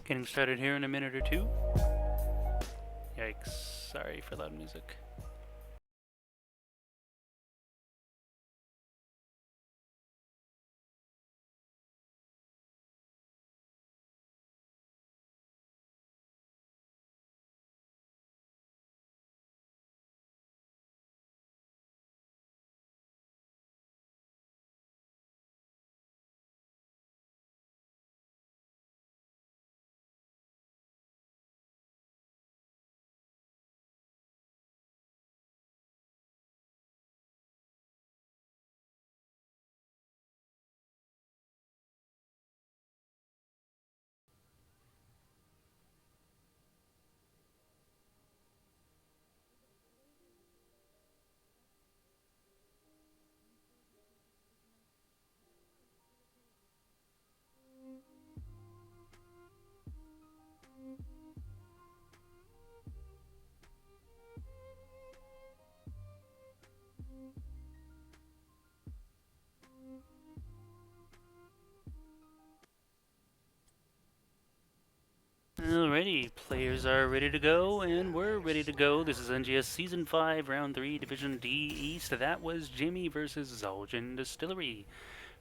Getting started here in a minute or two. Yikes, sorry for loud music. Alrighty, players are ready to go, and we're ready to go. This is NGS Season 5, Round 3, Division D East. That was Jimmy versus Zul'jin Distillery.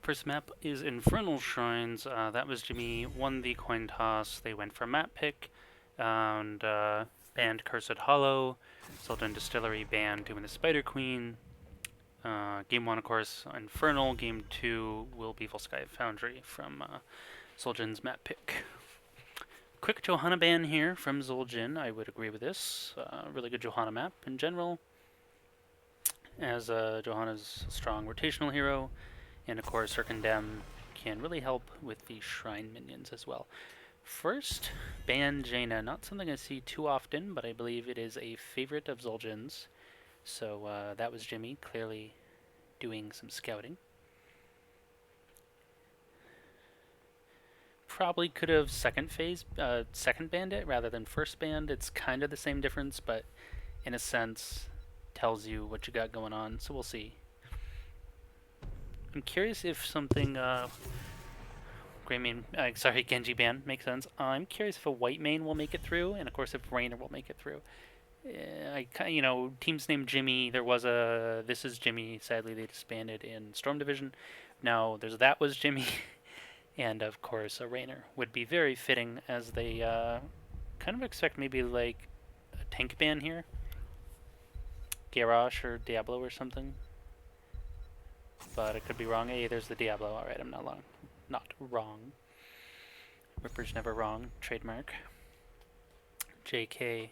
First map is Infernal Shrines. That was Jimmy, won the coin toss. They went for map pick, and banned Cursed Hollow. Zul'jin Distillery banned Doom and the Spider Queen. Game 1, of course, Infernal. Game 2 will be Volsky Foundry from Zul'jin's map pick. Quick Johanna ban here from Zul'jin. I would agree with this. Really good Johanna map in general, as Johanna's a strong rotational hero, and of course her Condemn can really help with the Shrine minions as well. First, ban Jaina. Not something I see too often, but I believe it is a favorite of Zul'jin's. So that was Jimmy, clearly doing some scouting. Probably could have second banned it rather than first banned. It's kind of the same difference, but in a sense tells you what you got going on, so we'll see. I'm curious if something Genji ban makes sense. I'm curious if a white main will make it through, and of course if Rainer will make it through. Teams named Jimmy. There was a This Is Jimmy. Sadly, they disbanded in Storm Division. Now there's That Was Jimmy, and of course a Rainer would be very fitting, as they kind of expect maybe like a tank ban here, Garrosh or Diablo or something. But I could be wrong. Hey, there's the Diablo. All right, I'm not wrong. Ripper's never wrong. Trademark. JK.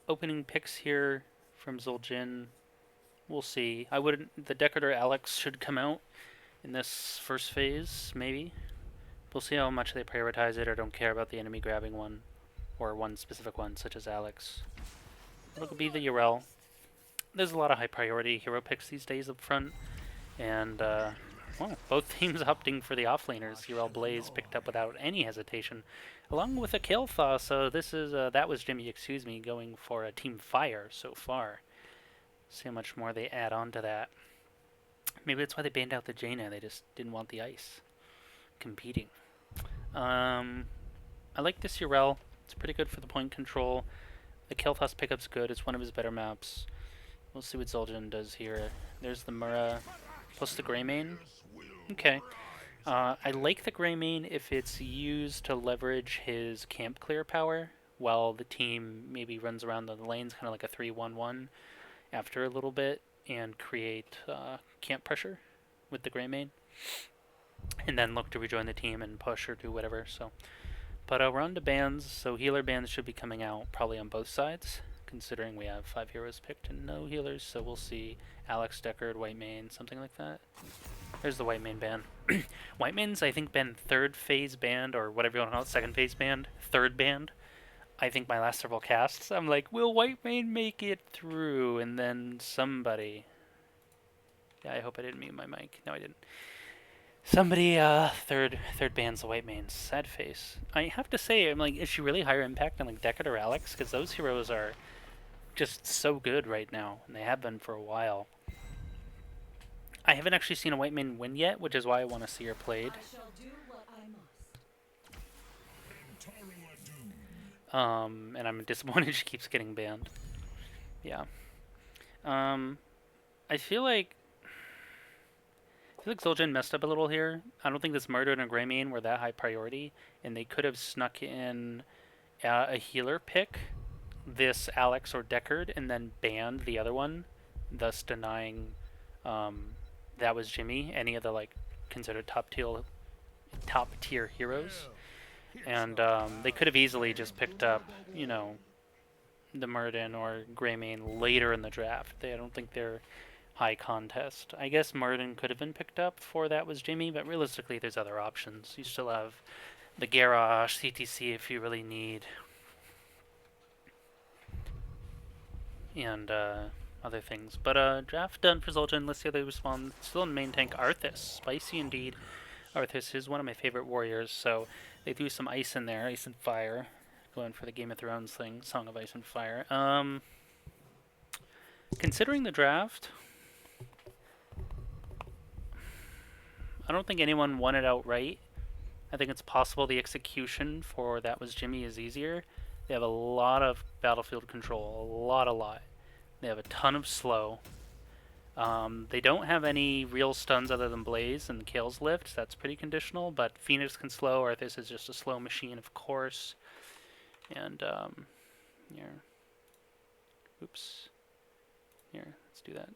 Opening picks here from Zul'jin. We'll see. The Decorator Alex should come out in this first phase, maybe. We'll see how much they prioritize it or don't care about the enemy grabbing one, or one specific one, such as Alex. It'll be the Urel. There's a lot of high priority hero picks these days up front, and both teams opting for the offlaners. Urel Blaze picked up without any hesitation, along with a Kael'thas. So this is That Was Jimmy, going for a Team Fire so far. See how much more they add on to that. Maybe that's why they banned out the Jaina. They just didn't want the ice competing. I like this Urel. It's pretty good for the point control. The Kael'thas pickup's good. It's one of his better maps. We'll see what Zul'jin does here. There's the Mura plus the Greymane. Okay. I like the Greymane if it's used to leverage his camp clear power while the team maybe runs around the lanes, kind of like a 3-1-1 after a little bit, and create camp pressure with the Greymane, and then look to rejoin the team and push or do whatever. But we're on to bans, so healer bans should be coming out probably on both sides, considering we have 5 heroes picked and no healers. So we'll see Alex, Deckard, White Mane, something like that. There's the White Mane ban. White Mane's, I think, been third phase banned, or whatever you want to call it, second phase banned, third banned. I think my last several casts, I'm like, will White Mane make it through? And then somebody... Yeah, I hope I didn't mute my mic. No, I didn't. Somebody third bans the White Mane. Sad face. I have to say, I'm like, is she really higher impact than like Deckard or Alex? Because those heroes are just so good right now, and they have been for a while. I haven't actually seen a White Mane win yet, which is why I want to see her played. And I'm disappointed she keeps getting banned. Yeah. Um, I feel like Zul'jin messed up a little here. I don't think this Murder and a Greymane were that high priority, and they could have snuck in a healer pick, this Alex or Deckard, and then banned the other one, thus denying that was Jimmy any of the like considered top tier heroes. And they could have easily just picked up, you know, the Murden or Greymane later in the draft. I don't think they're high contest. I guess Murden could have been picked up for that was Jimmy, but realistically, there's other options. You still have the Garrosh, CTC if you really need, and other things. But draft done for Zul'jin. Let's see how they respond. Still in main tank, Arthas. Spicy indeed. Arthas is one of my favorite warriors, so they threw some ice in there, ice and fire. Going for the Game of Thrones thing, Song of Ice and Fire. Considering the draft, I don't think anyone won it outright. I think it's possible the execution for that was Jimmy is easier. They have a lot of battlefield control, a lot. They have a ton of slow. They don't have any real stuns other than Blaze and Kale's Lift. That's pretty conditional, but Phoenix can slow. Arthas is just a slow machine, of course. And, here. Oops. Here, let's do that.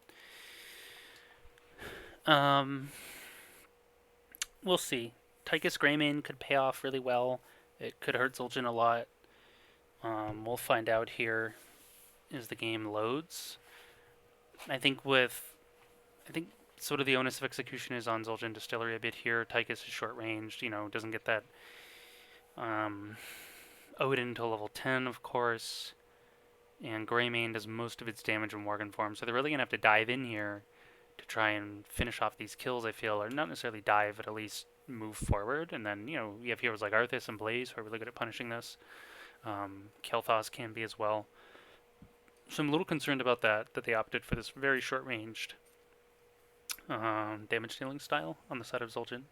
We'll see. Tychus Greymane could pay off really well. It could hurt Zul'jin a lot. We'll find out here as the game loads. I think sort of the onus of execution is on Zul'jin Distillery a bit here. Tychus is short ranged, you know, doesn't get that Odin to level 10, of course. And Greymane does most of its damage in Worgen form, so they're really going to have to dive in here to try and finish off these kills, I feel, or not necessarily dive, but at least move forward. And then, you know, you have heroes like Arthas and Blaze who are really good at punishing this. Kel'Thas can be as well. So I'm a little concerned about that they opted for this very short-ranged damage dealing style on the side of Zul'jin.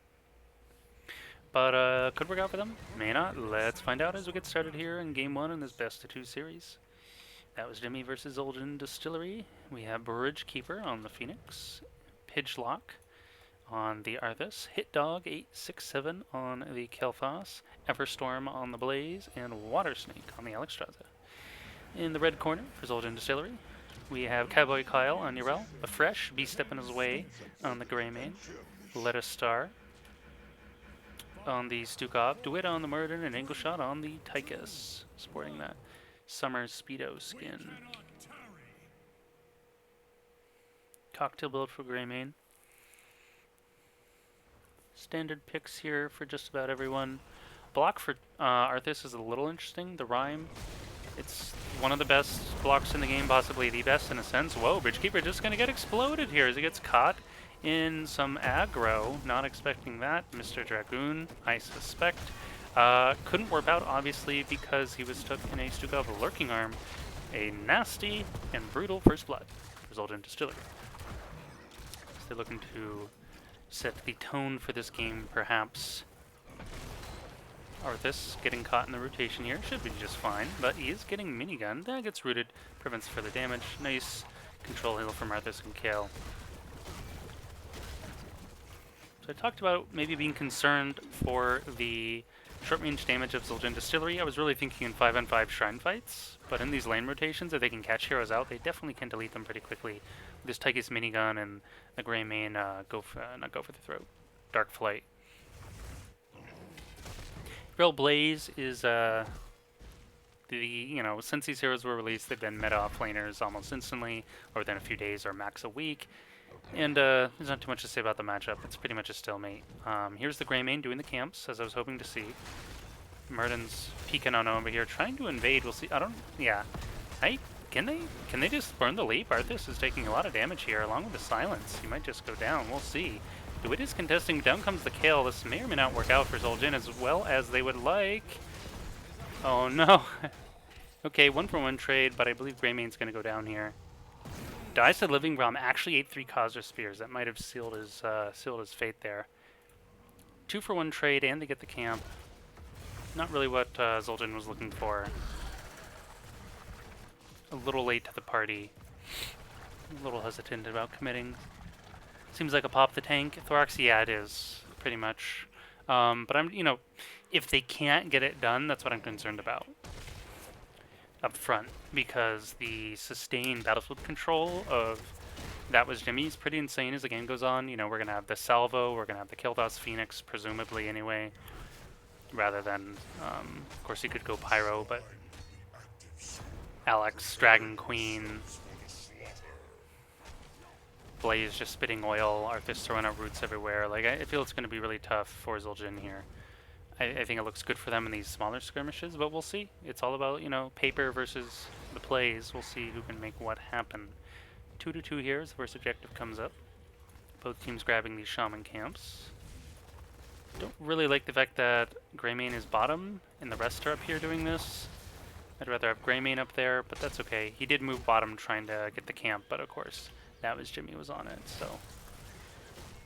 But could work out for them, may not. Let's find out as we get started here in Game 1 in this best-of-2 series. That was Jimmy versus Zul'jin Distillery. We have Bridge Keeper on the Phoenix, Pidgelock on the Arthas, Hit Dog 867 on the Kel'Thas, Everstorm on the Blaze, and Water Snake on the Alexstrasza. In the red corner for Zul'jin Distillery, we have Cowboy Kyle on Yrel, the Fresh, Stepping His Way on the Greymane, Let Us Star on the Stukov, DeWitt on the Murder, and Engleshot on the Tychus, sporting that Summer Speedo skin. Cocktail build for Greymane. Standard picks here for just about everyone. Block for Arthas is a little interesting. The Rhyme, it's one of the best blocks in the game, possibly the best in a sense. Whoa, Bridgekeeper just going to get exploded here as he gets caught in some aggro. Not expecting that. Mr. Dragoon, I suspect. Couldn't warp out, obviously, because he was stuck in a Stukov Lurking Arm. A nasty and brutal first blood for Zul'jin Distillery. So they're looking to set the tone for this game, perhaps. Arthas getting caught in the rotation here. Should be just fine, but he is getting minigunned. That gets rooted, prevents further damage. Nice control heal from Arthas and Kale. So I talked about maybe being concerned for the short-range damage of Zul'jin Distillery. I was really thinking in 5-on-5 Shrine fights, but in these lane rotations, if they can catch heroes out, they definitely can delete them pretty quickly. This Tychus minigun and the Greymane not go for the throat. Dark Flight. Real Blaze is since these heroes were released, they've been meta offlaners almost instantly, or within a few days, or max a week. And there's not too much to say about the matchup. It's pretty much a stalemate. Here's the Greymane doing the camps, as I was hoping to see. Merden's peeking on over here, trying to invade. We'll see. Can they just burn the leap? Arthas is taking a lot of damage here, along with the silence. He might just go down. We'll see. DeWitt is contesting. Down comes the Kale. This may or may not work out for Zul'jin as well as they would like. Oh no. Okay, 1-for-1 trade, but I believe Greymane's going to go down here. Dies to Living Realm. Actually, 8-3 Cosra Spears. That might have sealed his fate there. 2-for-1 trade, and they get the camp. Not really what Zul'jin was looking for. A little late to the party. A little hesitant about committing. Seems like a pop the tank. Thorax, yeah, it is, pretty much. But I'm, if they can't get it done, that's what I'm concerned about up front, because the sustained battlefield control of That Was Jimmy's pretty insane as the game goes on. We're going to have the Salvo, we're going to have the Kilthos Phoenix, presumably anyway, rather than, of course he could go Pyro, but Alex, Dragon Queen, Blaze just spitting oil, Arthas throwing out roots everywhere. Like, I feel it's going to be really tough for Zul'jin here. I think it looks good for them in these smaller skirmishes, but we'll see. It's all about, paper versus the plays. We'll see who can make what happen. 2-2 here as the first objective comes up. Both teams grabbing these shaman camps. Don't really like the fact that Greymane is bottom and the rest are up here doing this. I'd rather have Greymane up there, but that's okay. He did move bottom trying to get the camp, but of course, That Was Jimmy was on it, so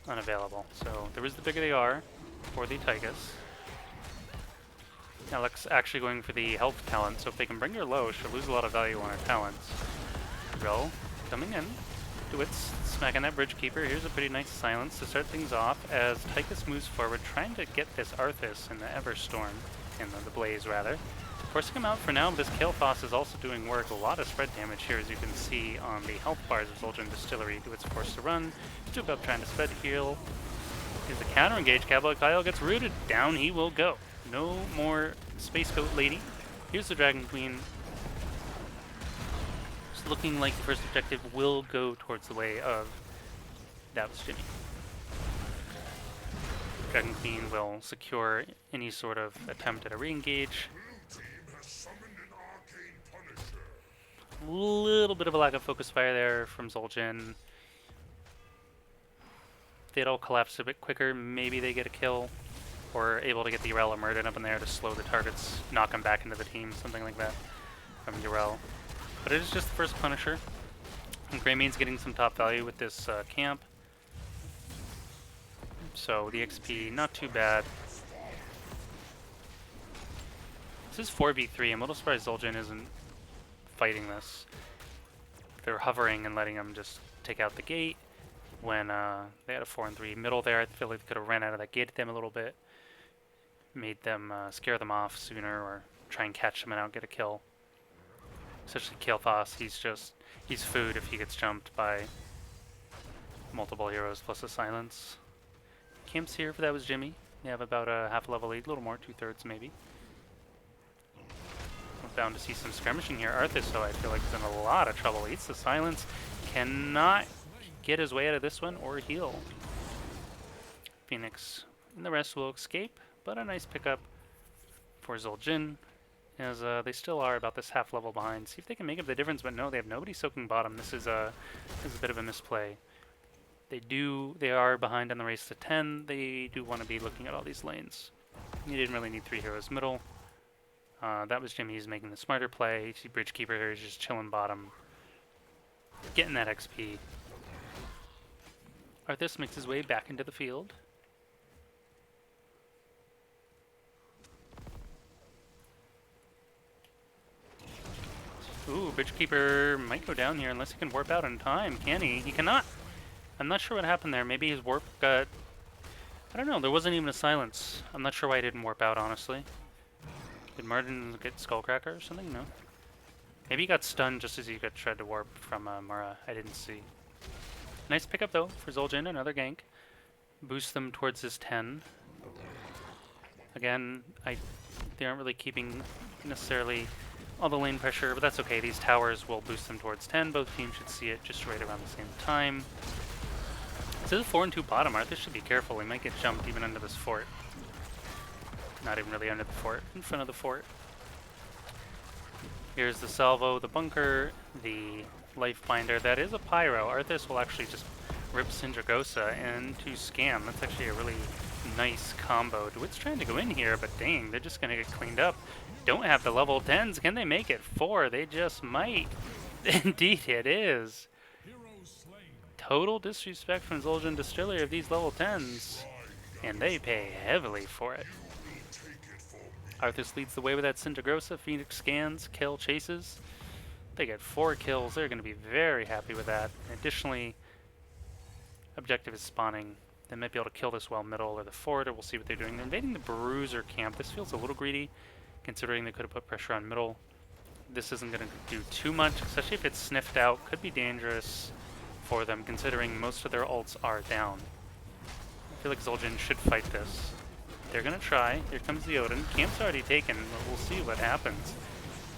unavailable. So there is the bigger they are for the Tychus. Alex actually going for the health talent, so if they can bring her low, she'll lose a lot of value on her talents. Roll, coming in. DeWitt's smacking that Bridge Keeper. Here's a pretty nice silence to start things off as Tychus moves forward, trying to get this Arthas in the Everstorm, in the Blaze rather. Forcing him out for now, but this Kilthos is also doing work. A lot of spread damage here, as you can see on the health bars of Zul'jin Distillery. DeWitt's forced to run. Duke up trying to spread heal. Here's the counter engage. Cowboy Kyle gets rooted. Down he will go. No more Space Goat Lady. Here's the Dragon Queen. It's looking like the first objective will go towards the way of That Was Jimmy. Dragon Queen will secure any sort of attempt at a re-engage. A little bit of a lack of focus fire there from Zul'jin. If they'd all collapsed a bit quicker, maybe they get a kill. Or able to get the Urel Emergent up in there to slow the targets, knock them back into the team, something like that from Urel. But it is just the first Punisher. And Greymane's getting some top value with this camp. So the XP, not too bad. This is 4v3. I'm a little surprised Zul'jin isn't fighting this. They're hovering and letting them just take out the gate. When they had a 4-3 middle there, I feel like they could have ran out of that gate at them a little bit. Made them scare them off sooner, or try and catch them and out get a kill. Especially Kilthos, he's food if he gets jumped by multiple heroes plus a silence. Camps here for That Was Jimmy. They have about a half level lead, a little more, 2/3 maybe. We're bound to see some skirmishing here. Arthas, though, I feel like is in a lot of trouble. He eats the silence, cannot get his way out of this one or heal. Phoenix and the rest will escape, but a nice pickup for Zul'jin, as they still are about this half level behind. See if they can make up the difference, but no, they have nobody soaking bottom. This is a bit of a misplay. They are behind on the race to 10. They do want to be looking at all these lanes. You didn't really need 3 heroes middle. That Was Jimmy. He's making the smarter play. You see Bridge Keeper here is just chilling bottom, getting that XP. Arthas makes his way back into the field. Ooh, Bridge Keeper might go down here unless he can warp out in time. Can he? He cannot. I'm not sure what happened there. Maybe his warp got... I don't know. There wasn't even a silence. I'm not sure why he didn't warp out, honestly. Did Martin get Skullcracker or something? No. Maybe he got stunned just as he got tried to warp from Mura. I didn't see. Nice pickup, though, for Zul'jin. Another gank. Boost them towards his 10. Again, they aren't really keeping necessarily all the lane pressure, but that's okay. These towers will boost them towards 10. Both teams should see it just right around the same time. This is a 4-2 bottom. Arthas should be careful. He might get jumped even under this fort. Not even really under the fort. In front of the fort. Here's the salvo, the bunker, the life binder. That is a pyro. Arthas will actually just rip Sindragosa into scam. That's actually a really nice combo. DeWitt's trying to go in here, but dang, they're just going to get cleaned up. Don't have the level 10s. Can they make it? 4. They just might. Indeed, it is. Total disrespect from Zul'jin Distillery of these level 10s. And they pay heavily for it. Arthas leads the way with that Sindragosa. Phoenix scans, kill, chases. They get 4 kills. They're going to be very happy with that. Additionally, objective is spawning. They might be able to kill this well middle or the fort, or we'll see what they're doing. They're invading the Bruiser camp. This feels a little greedy, considering they could have put pressure on middle. This isn't going to do too much, especially if it's sniffed out. Could be dangerous for them, considering most of their ults are down. I feel like Zul'jin should fight this. They're going to try. Here comes the Odin. Camp's already taken, but we'll see what happens.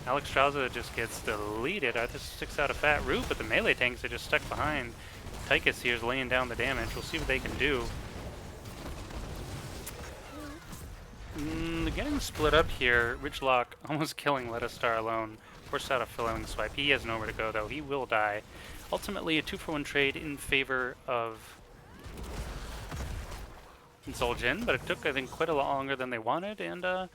Alex Strauza just gets deleted. Arthas sticks out a fat root, but the melee tanks are just stuck behind. Tychus here is laying down the damage. We'll see what they can do. They're getting split up here. Ridgelock almost killing Let Us Star alone. Forced out a flailing swipe. He has nowhere to go, though. He will die. Ultimately, a 2-for-1 trade in favor of Zul'jin, but it took, I think, quite a lot longer than they wanted, and that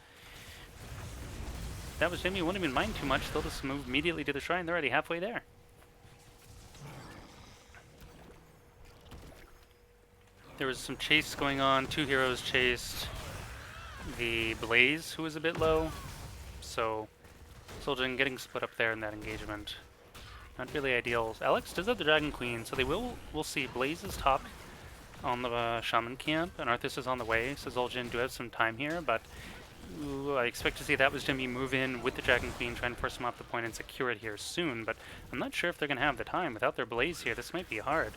was Jimmy. Wouldn't even mind too much. They'll just move immediately to the shrine. They're already halfway there. There was some chase going on. 2 heroes chased the Blaze, who was a bit low. So Zul'jin getting split up there in that engagement. Not really ideal. Alex does have the Dragon Queen, so we'll see. Blaze is top on the Shaman camp, and Arthas is on the way. So Zul'jin do have some time here, but I expect to see that was Jimmy move in with the Dragon Queen, trying to force him off the point and secure it here soon, but I'm not sure if they're going to have the time. Without their Blaze here, this might be hard.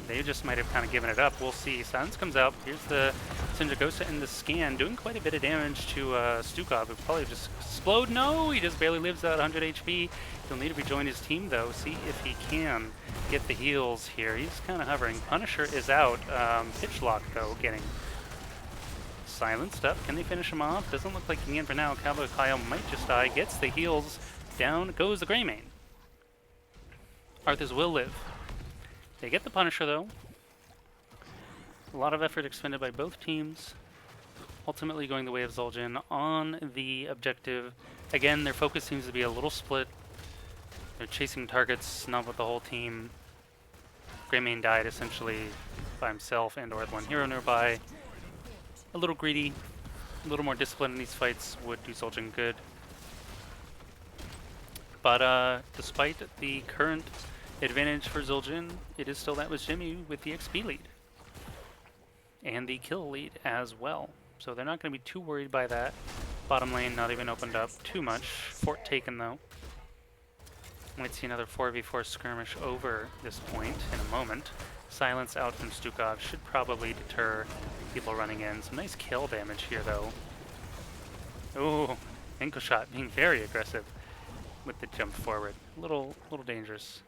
They just might have kind of given it up. We'll see. Silence comes out. Here's the Sindragosa in the scan, doing quite a bit of damage to Stukov, who probably just explode. No, he just barely lives at 100 HP. He'll need to rejoin his team, though. See if he can get the heals here. He's kind of hovering. Punisher is out. Pitchlock, though, getting silenced up. Can they finish him off? Doesn't look like he can for now. Cowboy Kyle might just die. Gets the heals. Down goes the Greymane. Arthas will live. They get the Punisher, though. A lot of effort expended by both teams. Ultimately going the way of Zul'jin on the objective. Again, their focus seems to be a little split. They're chasing targets, not with the whole team. Greymane died essentially by himself and or with one hero nearby. A little greedy, a little more discipline in these fights would do Zul'jin good. But despite the current advantage for Zul'jin, it is still that was Jimmy with the XP lead. And the kill lead as well. So they're not going to be too worried by that. Bottom lane not even opened up too much. Fort taken though. Might see another 4v4 skirmish over this point in a moment. Silence out from Stukov should probably deter people running in. Some nice kill damage here though. Ooh, ankle shot being very aggressive with the jump forward. A little dangerous.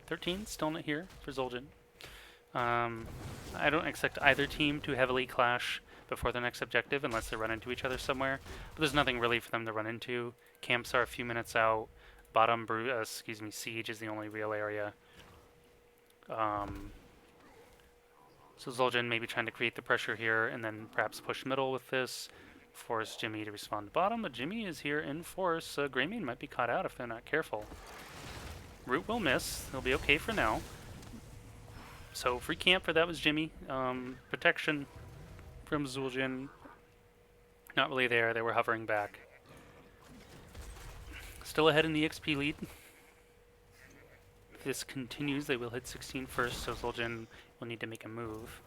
13 still not here for Zul'jin. I don't expect either team to heavily clash before the next objective unless they run into each other somewhere. But there's nothing really for them to run into. Camps are a few minutes out. Bottom siege is the only real area. So Zul'jin maybe trying to create the pressure here and then perhaps push middle with this. Force Jimmy to respond to bottom, but Jimmy is here in force. Greymane might be caught out if they're not careful. Root will miss. They'll be okay for now. So free camp for that was Jimmy. Protection from Zul'jin. Not really there. They were hovering back. Still ahead in the XP lead. If this continues, they will hit 16 first, so Zul'jin will need to make a move.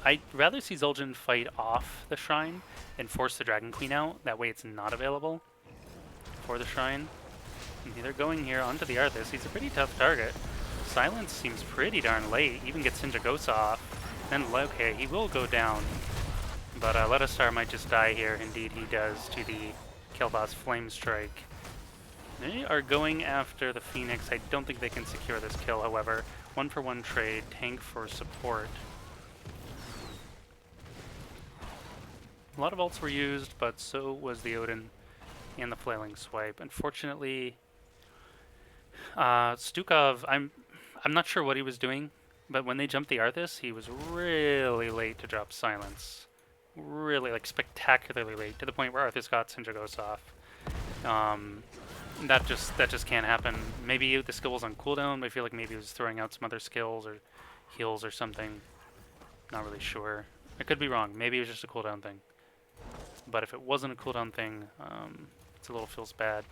I'd rather see Zul'jin fight off the shrine and force the Dragon Queen out. That way it's not available for the shrine. They're going here onto the Arthas. He's a pretty tough target. Silence seems pretty darn late. Even gets Sindragosa off. Then, okay, he will go down. But Let Us Star might just die here. Indeed, he does to the Kilboss Flame Strike. They are going after the Phoenix. I don't think they can secure this kill, however. 1-for-1 trade. Tank for support. A lot of ults were used, but so was the Odin and the Flailing Swipe. Unfortunately, Stukov, I'm not sure what he was doing, but when they jumped the Arthas, he was really late to drop Silence. Really, like, spectacularly late, to the point where Arthas got Sindragosa off. That just can't happen. Maybe the skill was on cooldown, but I feel like maybe he was throwing out some other skills or heals or something. Not really sure. I could be wrong. Maybe it was just a cooldown thing. But if it wasn't a cooldown thing, it's a little feels bad.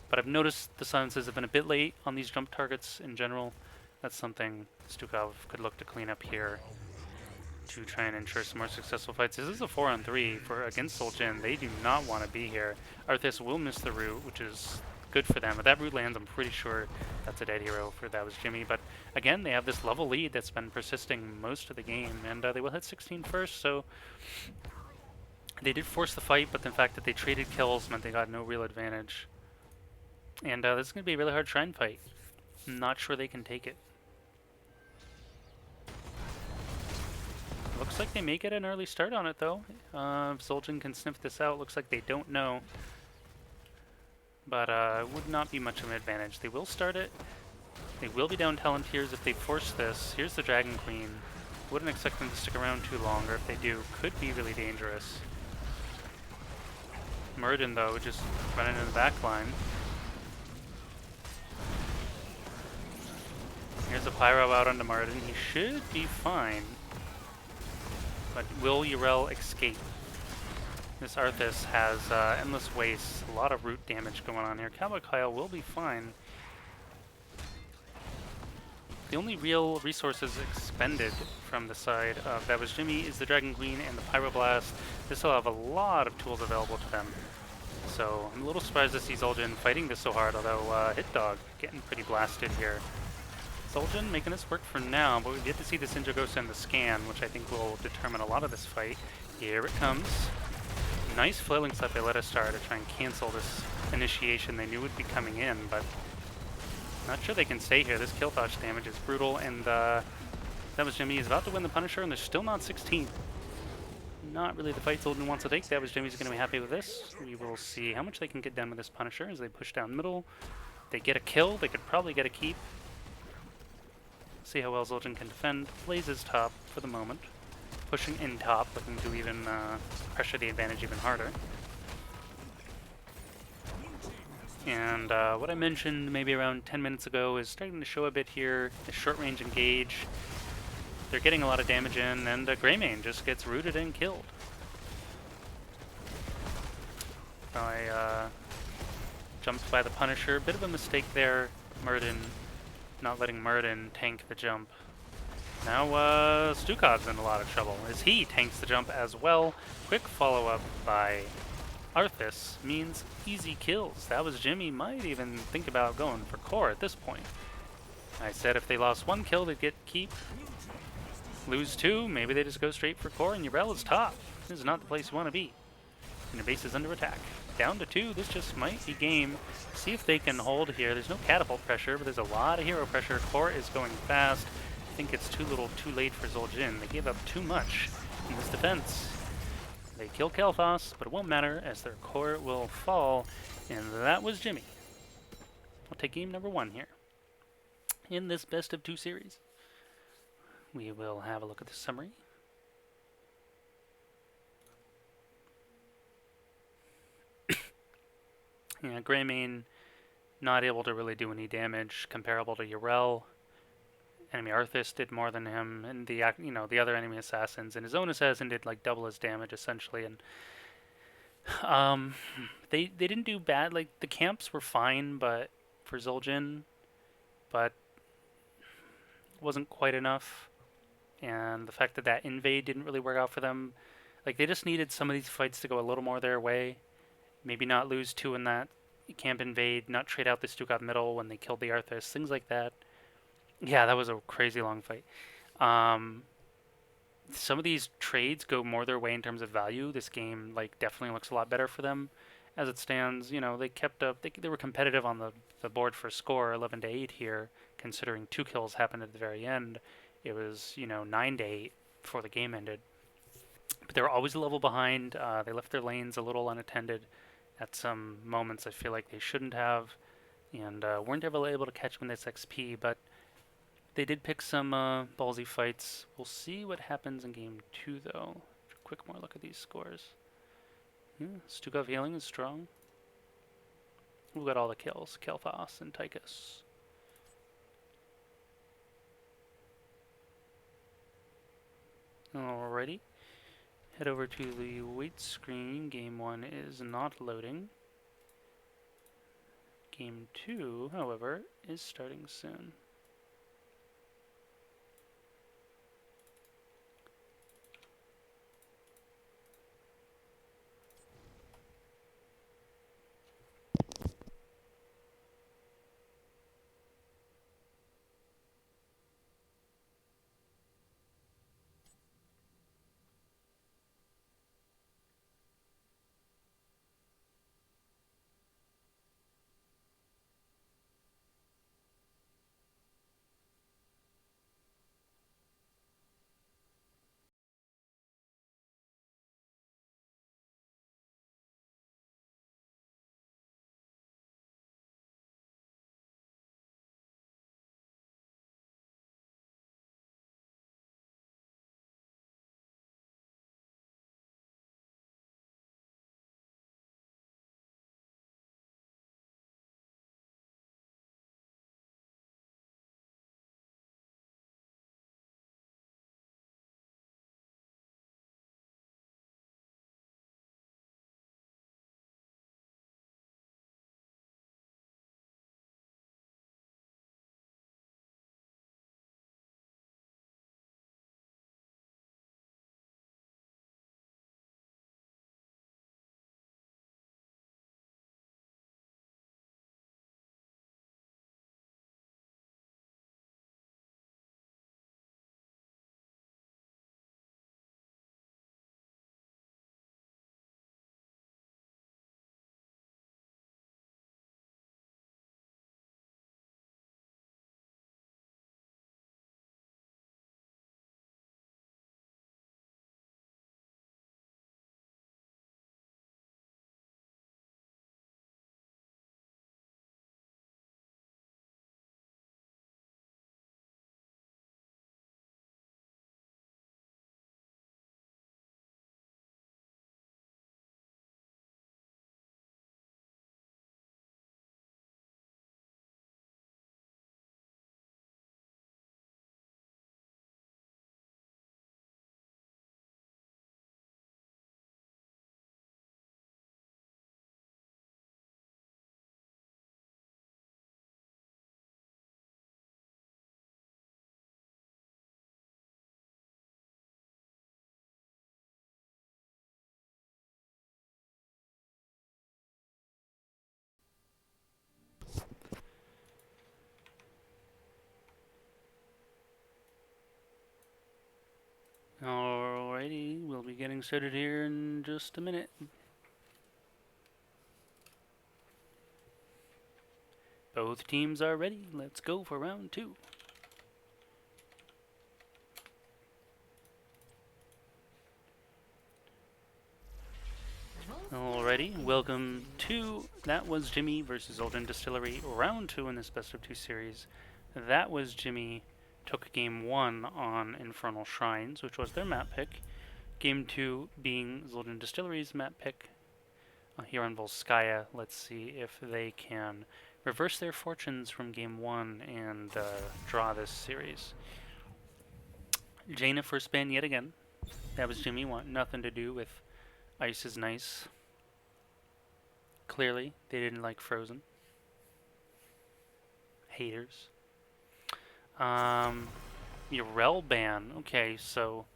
But I've noticed the silences have been a bit late on these jump targets in general. That's something Stukov could look to clean up here to try and ensure some more successful fights. This is a 4-on-3 for against Zul'jin. They do not want to be here. Arthas will miss the root, which is good for them. If that root lands, I'm pretty sure that's a dead hero for That Was Jimmy. But again, they have this level lead that's been persisting most of the game, and they will hit 16 first, so they did force the fight, but the fact that they traded kills meant they got no real advantage. And this is going to be a really hard shrine fight. I'm not sure they can take it. Looks like they may get an early start on it, though. If Zul'jin can sniff this out, looks like they don't know. But it would not be much of an advantage. They will start it. They will be down Talontiers if they force this. Here's the Dragon Queen. Wouldn't expect them to stick around too long, or if they do, could be really dangerous. Muradin, though, just running in the back line. Here's a Pyro out onto Muradin. He should be fine. But will Yrel escape? This Arthas has endless wastes, a lot of root damage going on here. Cowboy Kyle will be fine. The only real resources expended from the side of That Was Jimmy is the Dragon Queen and the Pyroblast. This will have a lot of tools available to them. So I'm a little surprised to see Zul'jin fighting this so hard, although Hit Dog getting pretty blasted here. Zul'jin making this work for now, but we get to see this Indragosa and the scan, which I think will determine a lot of this fight. Here it comes. Nice flailing slap by Letastar to try and cancel this initiation they knew would be coming in, but not sure they can stay here. This kill touch damage is brutal, and That Was Jimmy is about to win the Punisher, and they're still not 16. Not really the fight Zul'jin wants to take. That Was Jimmy's going to be happy with this. We will see how much they can get done with this Punisher as they push down middle. They get a kill. They could probably get a keep. See how well Zul'jin can defend. Plays his top for the moment. Pushing in top, looking to even pressure the advantage even harder. And what I mentioned maybe around 10 minutes ago is starting to show a bit here. The short range engage. They're getting a lot of damage in, and Greymane just gets rooted and killed. I jumped by the Punisher. Bit of a mistake there. Muradin not letting Muradin tank the jump. Now Stukov's in a lot of trouble as he tanks the jump as well. Quick follow-up by Arthas means easy kills. That Was Jimmy might even think about going for core at this point. I said if they lost one kill, they'd get keep. Lose two, maybe they just go straight for core, and Yrel is top. This is not the place you want to be. And your base is under attack. Down to 2, this just might be game. See if they can hold here. There's no catapult pressure, but there's a lot of hero pressure. Core is going fast. I think it's too late for Zul'jin. They gave up too much in this defense. They kill Kael'thas, but it won't matter as their core will fall. And That Was Jimmy. We'll take game number 1 here in this best of 2 series. We will have a look at the summary. Yeah, Greymane not able to really do any damage comparable to Yrel. Enemy Arthas did more than him, and the other enemy assassins, and his own assassin did like double his damage essentially. And they didn't do bad. Like the camps were fine, but for Zul'jin, but wasn't quite enough. And the fact that that invade didn't really work out for them, like they just needed some of these fights to go a little more their way. Maybe not lose 2 in that camp invade, not trade out the Stukov middle when they killed the Arthas, things like that. Yeah, that was a crazy long fight. Some of these trades go more their way in terms of value. This game like definitely looks a lot better for them as it stands. You know, they kept up. They were competitive on the board for score, 11-8 here, considering 2 kills happened at the very end. It was 9-8 before the game ended. But they were always a level behind. They left their lanes a little unattended at some moments. I feel like they shouldn't have, and weren't ever able to catch them in this XP. But they did pick some ballsy fights. We'll see what happens in game 2, though. Quick more look at these scores. Stukov healing is strong. Who got all the kills? Kel'Thas and Tychus. Alrighty. Head over to the wait screen. Game 1 is not loading. Game 2, however, is starting soon. Alrighty, we'll be getting started here in just a minute. Both teams are ready. Let's go for round 2. Alrighty, welcome to That Was Jimmy versus Zoltan Distillery, round 2 in this best of 2 series. That Was Jimmy took game 1 on Infernal Shrines, which was their map pick. Game 2 being Zoltan Distillery's map pick here on Volskaya. Let's see if they can reverse their fortunes from game 1 and draw this series. Jaina first ban yet again. That Was Jimmy, want nothing to do with Ice is Nice. Clearly, they didn't like Frozen. Haters. Urel ban. Okay, so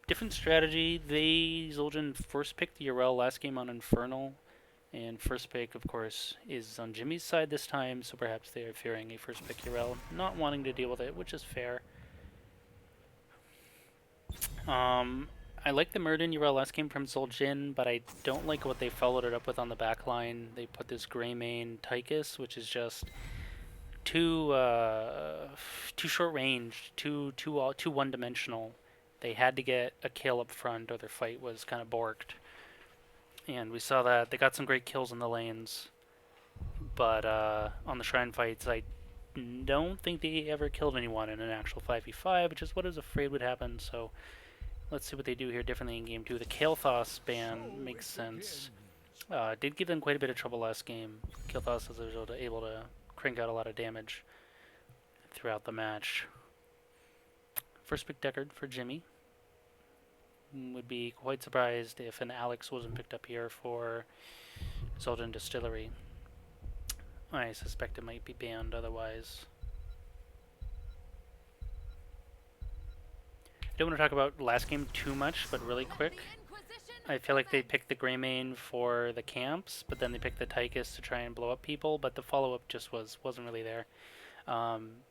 different strategy. Zoljan first picked the Urel last game on Infernal, and first pick, of course, is on Jimmy's side this time, so perhaps they are fearing a first pick Urel, not wanting to deal with it, which is fair. I like the Murden Urel last game from Zul'jin, but I don't like what they followed it up with on the back line. They put this Greymane Tychus, which is just too short range, too one-dimensional. They had to get a kill up front, or their fight was kind of borked. And we saw that they got some great kills in the lanes, but on the Shrine fights, I don't think they ever killed anyone in an actual 5v5, which is what I was afraid would happen. So let's see what they do here differently in game 2. The Kael'thas ban makes sense. Did give them quite a bit of trouble last game. Kilthos was able to crank out a lot of damage throughout the match. First pick Deckard for Jimmy. Would be quite surprised if an Alex wasn't picked up here for Zul'jin Distillery. I suspect it might be banned otherwise. I don't want to talk about last game too much, but really quick. I feel like they picked the Greymane for the camps, but then they picked the Tychus to try and blow up people, but the follow-up just wasn't really there.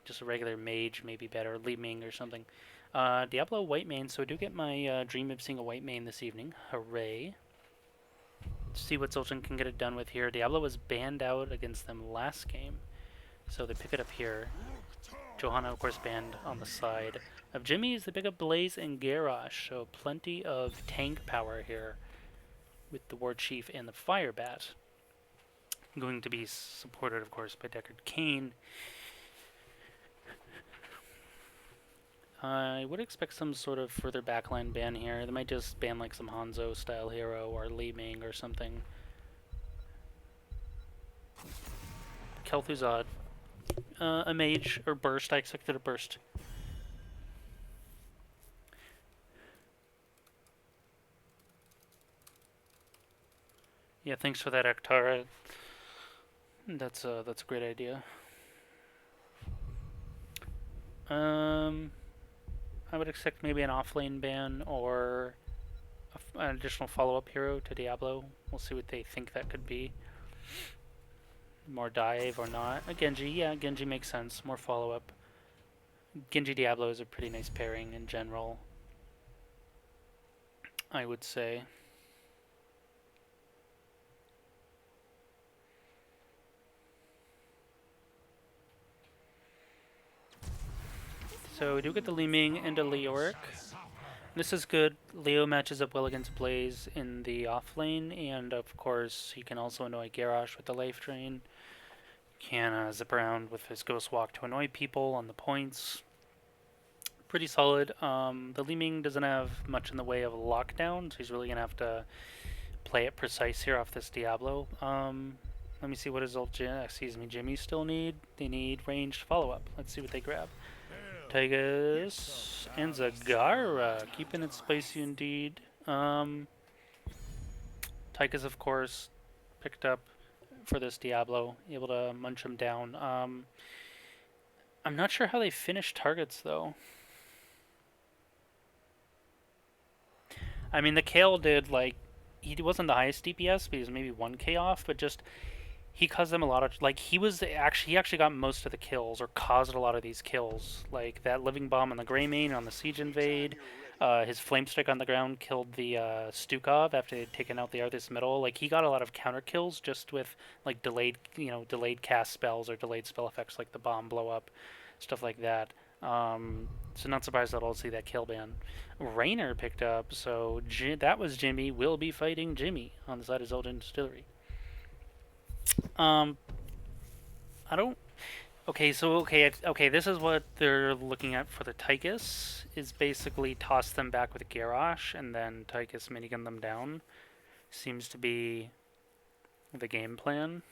Just a regular mage, maybe better, Li Ming or something. Diablo white mane, so I do get my dream of seeing a white mane this evening. Hooray. Let's see what Zul'jin can get it done with here. Diablo was banned out against them last game, so they pick it up here. Johanna, of course, banned on the side of Jimmy's. They pick up Blaze and Garrosh, so plenty of tank power here with the War Chief and the Fire Bat. Going to be supported, of course, by Deckard Cain. I would expect some sort of further backline ban here. They might just ban like some Hanzo-style hero or Li Ming or something. Kel'Thuzad. A mage, or burst. I expected a burst. Yeah, thanks for that, Aktara. That's a great idea. I would expect maybe an offlane ban or an additional follow-up hero to Diablo. We'll see what they think that could be. More dive or not. A Genji, yeah, Genji makes sense. More follow-up. Genji Diablo is a pretty nice pairing in general, I would say. So we do get the Li Ming and a Leoric. This is good. Leo matches up well against Blaze in the off lane, and of course he can also annoy Garrosh with the life drain. Can zip around with his Ghost Walk to annoy people on the points. Pretty solid. The Li Ming doesn't have much in the way of lockdown, so he's really gonna have to play it precise here off this Diablo. Let me see what his Jimmy still need. They need ranged follow-up. Let's see what they grab. Tychus and Zagara, keeping it spicy indeed. Tychus, of course, picked up for this Diablo, able to munch him down. I'm not sure how they finished targets, though. I mean, the Kale did, like, he wasn't the highest DPS, but he was maybe 1k off, but just he caused them a lot of, like, he actually got most of the kills, or caused a lot of these kills. Like, that Living Bomb on the Greymane on the Siege Invade, his Flame Stick on the ground killed the Stukov after they'd taken out the Arthas Middle. Like, he got a lot of counter kills just with, like, delayed cast spells or delayed spell effects like the bomb blow up, stuff like that. So not surprised at all to see that kill ban. Raynor picked up, so that was Jimmy will be fighting Jimmy on the side of Zul'jin Distillery. I don't. Okay, this is what they're looking at for the Tychus. Is basically toss them back with Garrosh and then Tychus minigun them down. Seems to be the game plan.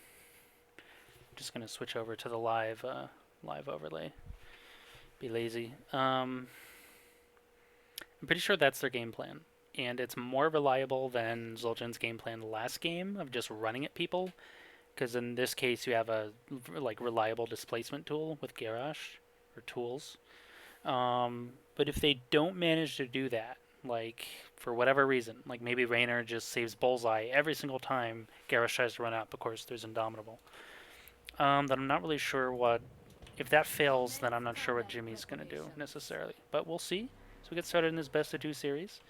Just gonna switch over to the live overlay. Be lazy. I'm pretty sure that's their game plan, and it's more reliable than Zul'jin's game plan last game of just running at people. Because in this case, you have a reliable displacement tool with Garrosh, or tools. But if they don't manage to do that, like for whatever reason, like maybe Raynor just saves Bullseye every single time Garrosh tries to run up. Of course, there's Indomitable. Then I'm not really sure what. If that fails, then I'm not sure what Jimmy's gonna do necessarily. But we'll see. So we get started in this best of 2 series.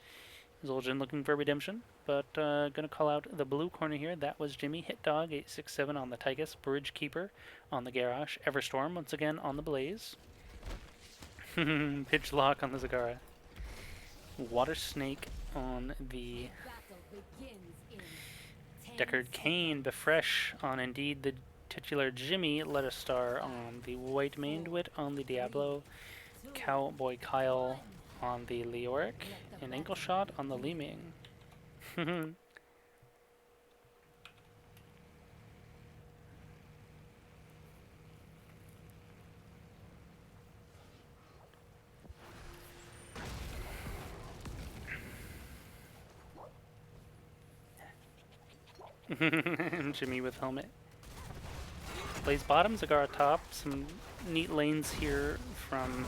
Zul'jin looking for redemption, but gonna call out the blue corner here. That was Jimmy. Hit Dog 867 on the Tychus. Bridge Keeper on the Garrosh. Everstorm once again on the Blaze. Pitch Lock on the Zagara. Water Snake on the Deckard Cain. Befresh on indeed the titular Jimmy. Letastar on the White Maned Wit on the Diablo. Cowboy Kyle on the Leoric, and Ankle Shot on the Li Ming. Jimmy with helmet. Blaze bottom, Zagara top. Some neat lanes here from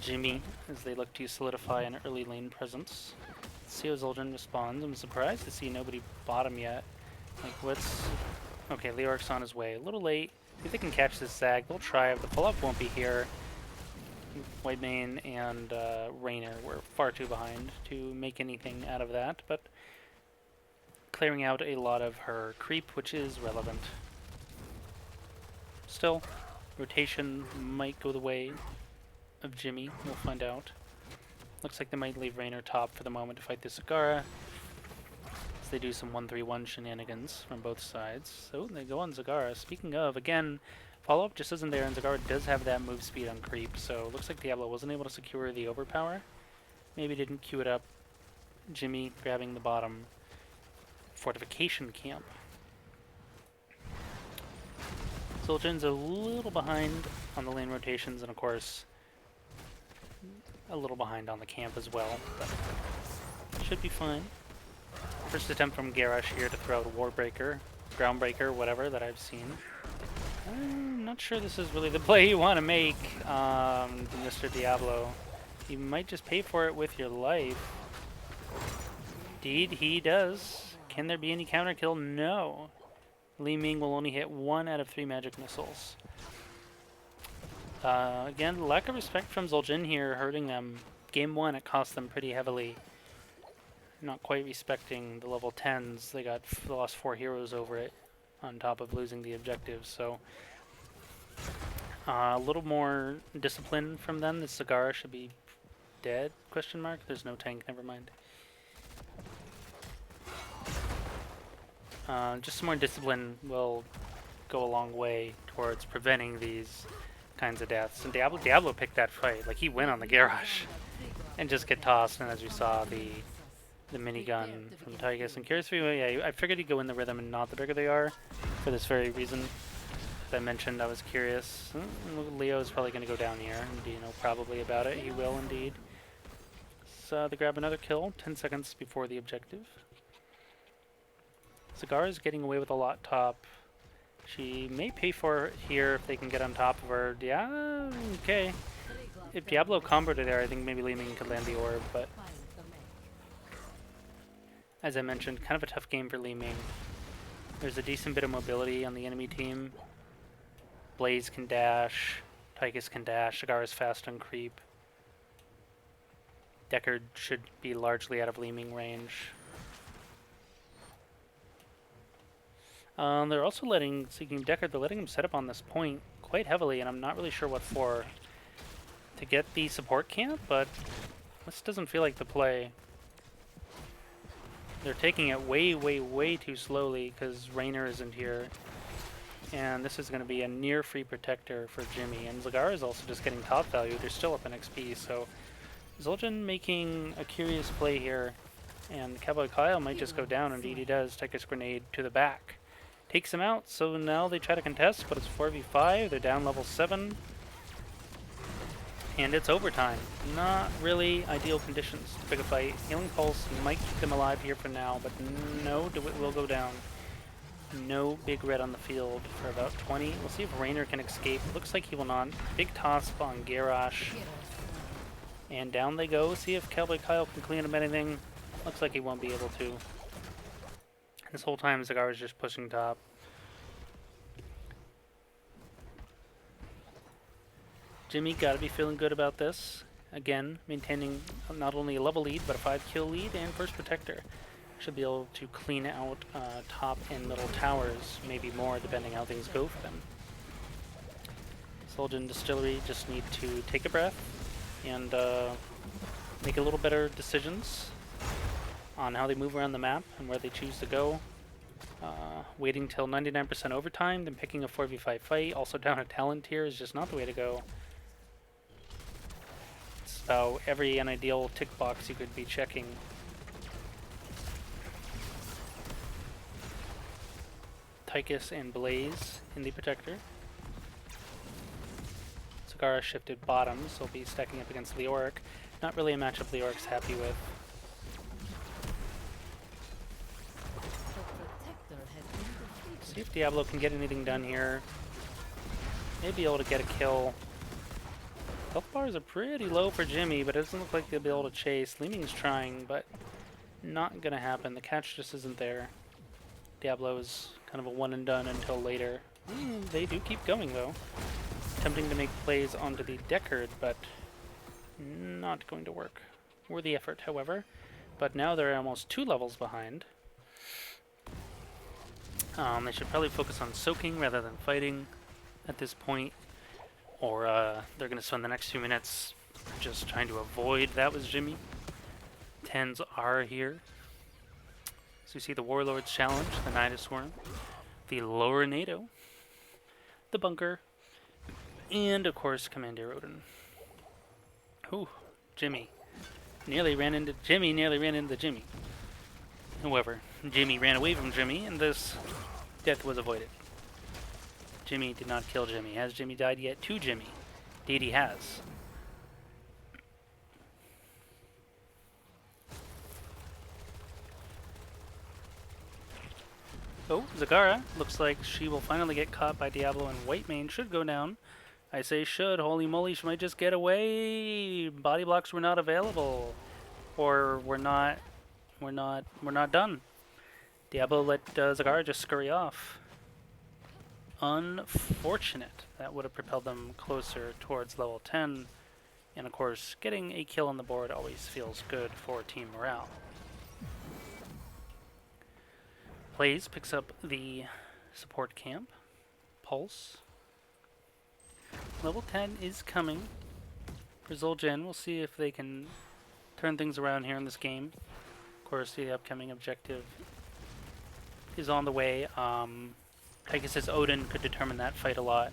Jimmy as they look to solidify an early lane presence. Let's see how Zul'jin responds. I'm surprised to see nobody bottom yet. Like, what's... Okay, Leoric's on his way. A little late. See if they can catch this Zag. They'll try. The pull-up won't be here. Whitemane and Raynor were far too behind to make anything out of that, but clearing out a lot of her creep, which is relevant. Still, rotation might go the way of Jimmy. We'll find out. Looks like they might leave Raynor top for the moment to fight the Zagara. As they do some 1-3-1 shenanigans from both sides. So they go on Zagara. Speaking of, again, follow-up just isn't there, and Zagara does have that move speed on creep, so it looks like Diablo wasn't able to secure the overpower. Maybe didn't queue it up. Jimmy grabbing the bottom fortification camp. Zul'jin's a little behind on the lane rotations, and of course, a little behind on the camp as well, but should be fine. First attempt from Garrosh here to throw out a Warbreaker, Groundbreaker, whatever that I've seen. I'm not sure this is really the play you want to make, Mr. Diablo. You might just pay for it with your life. Indeed, he does. Can there be any counter kill? No. Li Ming will only hit 1 out of 3 magic missiles. Again, lack of respect from Zul'jin here, hurting them. Game 1, it cost them pretty heavily. Not quite respecting the level 10s. They lost 4 heroes over it, on top of losing the objective, so a little more discipline from them. The Zagara should be dead, question mark. There's no tank, never mind. Just some more discipline will go a long way towards preventing these kinds of deaths. And Diablo picked that fight. Like, he went on the Garrosh and just get tossed, and as we saw, the minigun from Tygus. And Curious, yeah, I figured he'd go in the rhythm and not the bigger they are, for this very reason. As I mentioned, I was curious. Leo is probably going to go down here, and do you know probably about it? He will indeed. So they grab another kill, 10 seconds before the objective. Zagara is getting away with a lot top. She may pay for it here if they can get on top of her. Yeah, okay. If Diablo comboed her there, I think maybe Li Ming could land the orb, but as I mentioned, kind of a tough game for Li Ming. There's a decent bit of mobility on the enemy team. Blaze can dash, Tychus can dash, Zagara's fast on creep. Deckard should be largely out of Li Ming range. They're also speaking of Deckard, they're letting him set up on this point quite heavily, and I'm not really sure what for. To get the support camp, but this doesn't feel like the play. They're taking it way, way, way too slowly because Raynor isn't here. And this is going to be a near free protector for Jimmy. And Zagara is also just getting top value. They're still up in XP, so Zul'jin making a curious play here. And Cowboy Kyle might just go down. Indeed he does. Tychus grenade to the back. Takes him out, so now they try to contest, but it's 4v5. They're down level 7. And it's overtime. Not really ideal conditions to pick a fight. Healing Pulse might keep them alive here for now, but no, DeWitt will go down. No big red on the field for about 20. We'll see if Raynor can escape. Looks like he will not. Big toss on Garrosh. And down they go. See if Cowboy Kyle can clean up anything. Looks like he won't be able to. This whole time Zagara is just pushing top. Jimmy gotta be feeling good about this. Again, maintaining not only a level lead, but a 5-kill lead and first protector. Should be able to clean out top and middle towers, maybe more depending how things go for them. Zul'jin Distillery just need to take a breath and make a little better decisions on how they move around the map and where they choose to go. Waiting till 99% overtime, then picking a 4v5 fight, also down a talent tier is just not the way to go. So every unideal tick box you could be checking. Tychus and Blaze in the protector. Zagara shifted bottom, so he'll be stacking up against Leoric. Not really a matchup Leoric's happy with. See if Diablo can get anything done here. Maybe able to get a kill. Health bars are pretty low for Jimmy, but it doesn't look like they'll be able to chase. Leeming's trying, but not gonna happen. The catch just isn't there. Diablo's kind of a one and done until later. They do keep going though. Attempting to make plays onto the Deckard, but not going to work. Worthy effort, however. But now they're almost 2 levels behind. They should probably focus on soaking rather than fighting at this point. Or they're going to spend the next few minutes just trying to avoid. That was Jimmy. 10s are here. So you see the Warlord's Challenge, the Nidus Worm, the Lower NATO, the Bunker, and of course Commander Odin. Ooh, Jimmy. Nearly ran into Jimmy. However, Jimmy ran away from Jimmy, and this death was avoided. Jimmy did not kill Jimmy. Has Jimmy died yet to Jimmy? Indeed he has. Oh, Zagara. Looks like she will finally get caught by Diablo, and Whitemane should go down. I say should. Holy moly, she might just get away. Body blocks were not available. Or we're not done. Diablo let Zagara just scurry off. Unfortunate. That would have propelled them closer towards level 10. And of course, getting a kill on the board always feels good for team morale. Blaze picks up the support camp. Pulse. Level 10 is coming for Zul'jin. We'll see if they can turn things around here in this game. Of course, the upcoming objective is on the way. Tychus's Odin could determine that fight a lot,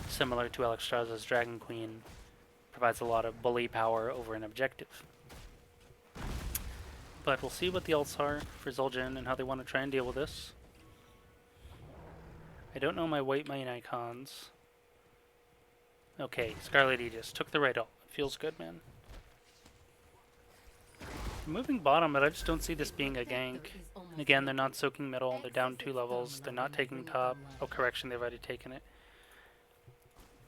similar to Alexstrasza's Dragon Queen. Provides a lot of bully power over an objective. But we'll see what the ults are for Zul'jin and how they want to try and deal with this. I don't know my Whitemane icons. Okay, Scarlet Aegis took the right ult. Feels good, man. Moving bottom, but I just don't see this being a gank. And again, they're not soaking middle. They're down 2 levels. They're not taking top. Oh, correction, they've already taken it.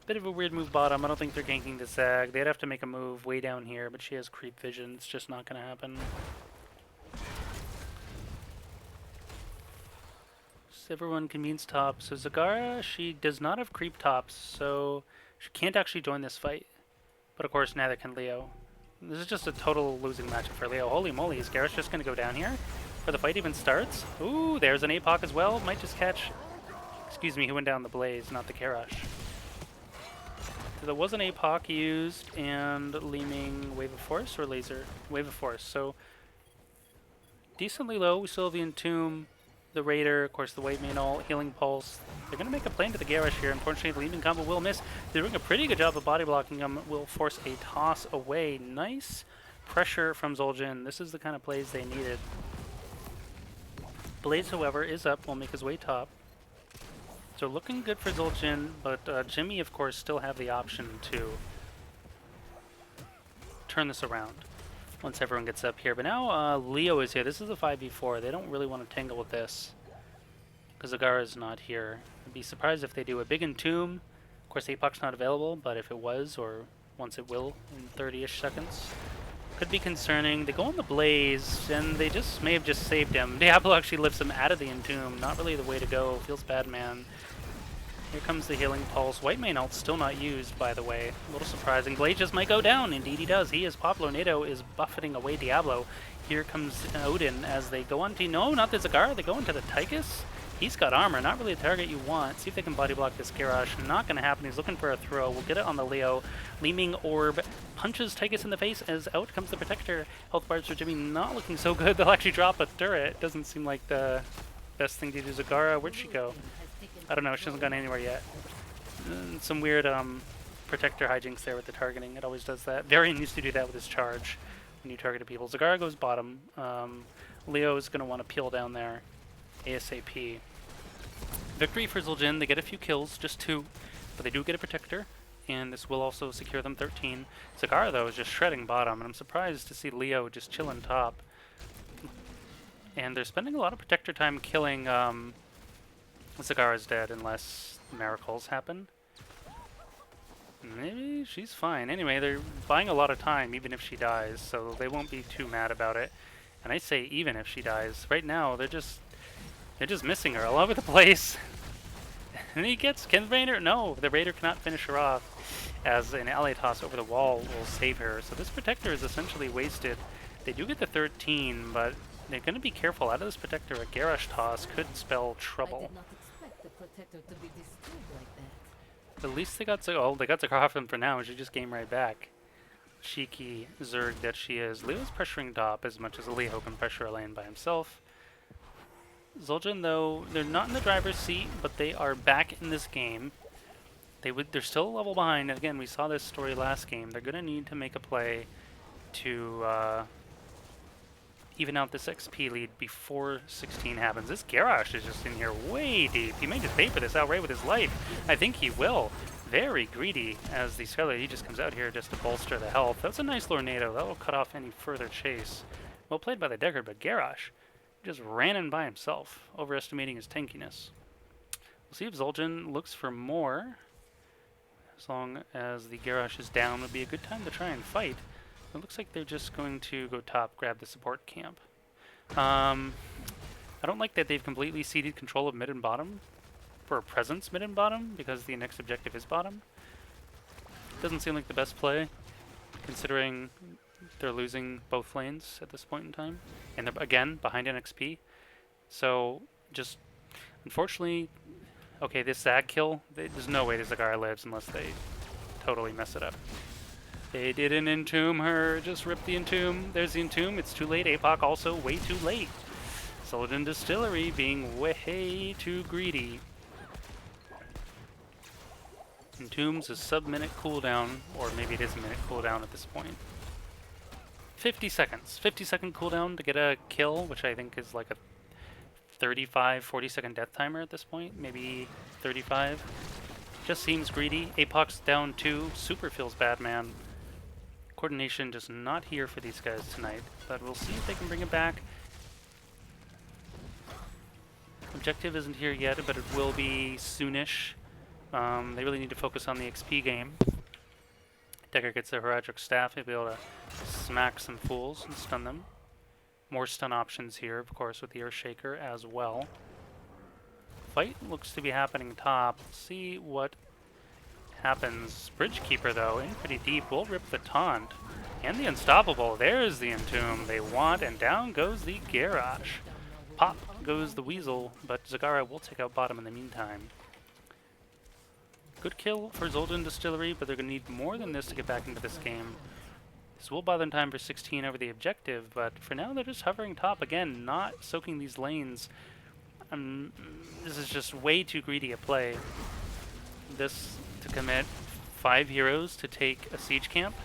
Bit of a weird move bottom. I don't think they're ganking the Zag. They'd have to make a move way down here, but she has creep vision. It's just not going to happen. So everyone convenes top. So Zagara, she does not have creep tops, so she can't actually join this fight. But of course, neither can Leo. This is just a total losing matchup for Leo. Holy moly, is Garrus just going to go down here before the fight even starts? Ooh, there's an APOC as well. Might just catch... Excuse me, who went down the Blaze, not the Karash. So there was an APOC used, and Leeming Wave of Force or Laser? Wave of Force. So decently low. We still have the Entomb, the Raider, of course the Whitemane ult, Healing Pulse. They're going to make a play into the Garrosh here. Unfortunately, the Leeming combo will miss. They're doing a pretty good job of body blocking them. Will force a toss away. Nice pressure from Zul'jin. This is the kind of plays they needed. Blaze, however, is up. Will make his way top. So looking good for Zul'jin, but Jimmy, of course, still have the option to turn this around once everyone gets up here. But now Leo is here. This is a 5v4. They don't really want to tangle with this because Zagara is not here. I'd be surprised if they do a big Entomb. Of course, APOC's not available, but if it was, or once it will in 30-ish seconds, could be concerning. They go on the Blaze, and they just may have just saved him. Diablo actually lifts him out of the Entomb. Not really the way to go. Feels bad, man. Here comes the Healing Pulse. Whitemane ult's still not used, by the way. A little surprising. Blaze just might go down. Indeed he does. He is Poplar. NATO is buffeting away Diablo. Here comes Odin as they go on to... No, not the Zagara. They go into the Tychus. He's got armor. Not really a target you want. See if they can body block this Garrosh. Not going to happen. He's looking for a throw. We'll get it on the Leo. Leeming Orb punches Tychus in the face as out comes the Protector. Health bars for Jimmy not looking so good. They'll actually drop a turret. Doesn't seem like the best thing to do. Zagara, where'd she go? I don't know, she hasn't gone anywhere yet. Some weird Protector hijinks there with the targeting. It always does that. Varian used to do that with his charge when you targeted people. Zagara goes bottom. Leo is going to want to peel down there ASAP. Victory for Zul'jin. They get a few kills, just 2, but they do get a Protector, and this will also secure them 13. Zagara, though, is just shredding bottom, and I'm surprised to see Leo just chilling top. And they're spending a lot of Protector time killing Zagara's dead unless miracles happen. Maybe she's fine. Anyway, they're buying a lot of time even if she dies, so they won't be too mad about it. And I say even if she dies. Right now, they're just missing her all over the place. And he can the Raider? No, the Raider cannot finish her off, as an ally toss over the wall will save her. So this Protector is essentially wasted. They do get the 13, but they're going to be careful. Out of this Protector, a Garrosh toss could spell trouble. I did not expect the Protector to be destroyed like that. At least they got Zakar off him for now. She just came right back. Cheeky Zerg that she is. Leo's pressuring top as much as Leo can pressure a lane by himself. Zul'jin, though, they're not in the driver's seat, but they are back in this game. They're still a level behind. And again, we saw this story last game. They're going to need to make a play to even out this XP lead before 16 happens. This Garrosh is just in here way deep. He may just pay for this outright with his life. I think he will. Very greedy as the Scarlet. He just comes out here just to bolster the health. That's a nice Lornado. That will cut off any further chase. Well played by the Deckard, but Garrosh just ran in by himself, overestimating his tankiness. We'll see if Zul'jin looks for more. As long as the Garrosh is down, would be a good time to try and fight. It looks like they're just going to go top, grab the support camp. I don't like that they've completely ceded control of mid and bottom for a presence mid and bottom, because the next objective is bottom. Doesn't seem like the best play, considering they're losing both lanes at this point in time. And they're, again, behind in XP. So, just, unfortunately, okay, this Zag kill, there's no way the Zagara lives unless they totally mess it up. They didn't entomb her, just rip the entomb. There's the entomb, it's too late. APOC also way too late. Sullivan Distillery being way too greedy. Entomb's a sub-minute cooldown, or maybe it is a minute cooldown at this point. 50 seconds. 50-second cooldown to get a kill, which I think is like a 35, 40-second death timer at this point. Maybe 35. Just seems greedy. APOC's down 2. Super feels bad, man. Coordination just not here for these guys tonight, but we'll see if they can bring it back. Objective isn't here yet, but it will be soonish. They really need to focus on the XP game. Decker gets a Heraldric Staff, he'll be able to smack some fools and stun them. More stun options here, of course, with the Earthshaker as well. Fight looks to be happening top. Let's see what happens. Bridgekeeper, though, in pretty deep, will rip the taunt. And the Unstoppable. There's the Entomb they want, and down goes the Garrosh. Pop goes the Weasel, but Zagara will take out bottom in the meantime. Good kill for Zul'jin Distillery, but they're going to need more than this to get back into this game. This will buy them time for 16 over the objective, but for now they're just hovering top again, not soaking these lanes. This is just way too greedy a play. This to commit 5 heroes to take a siege camp.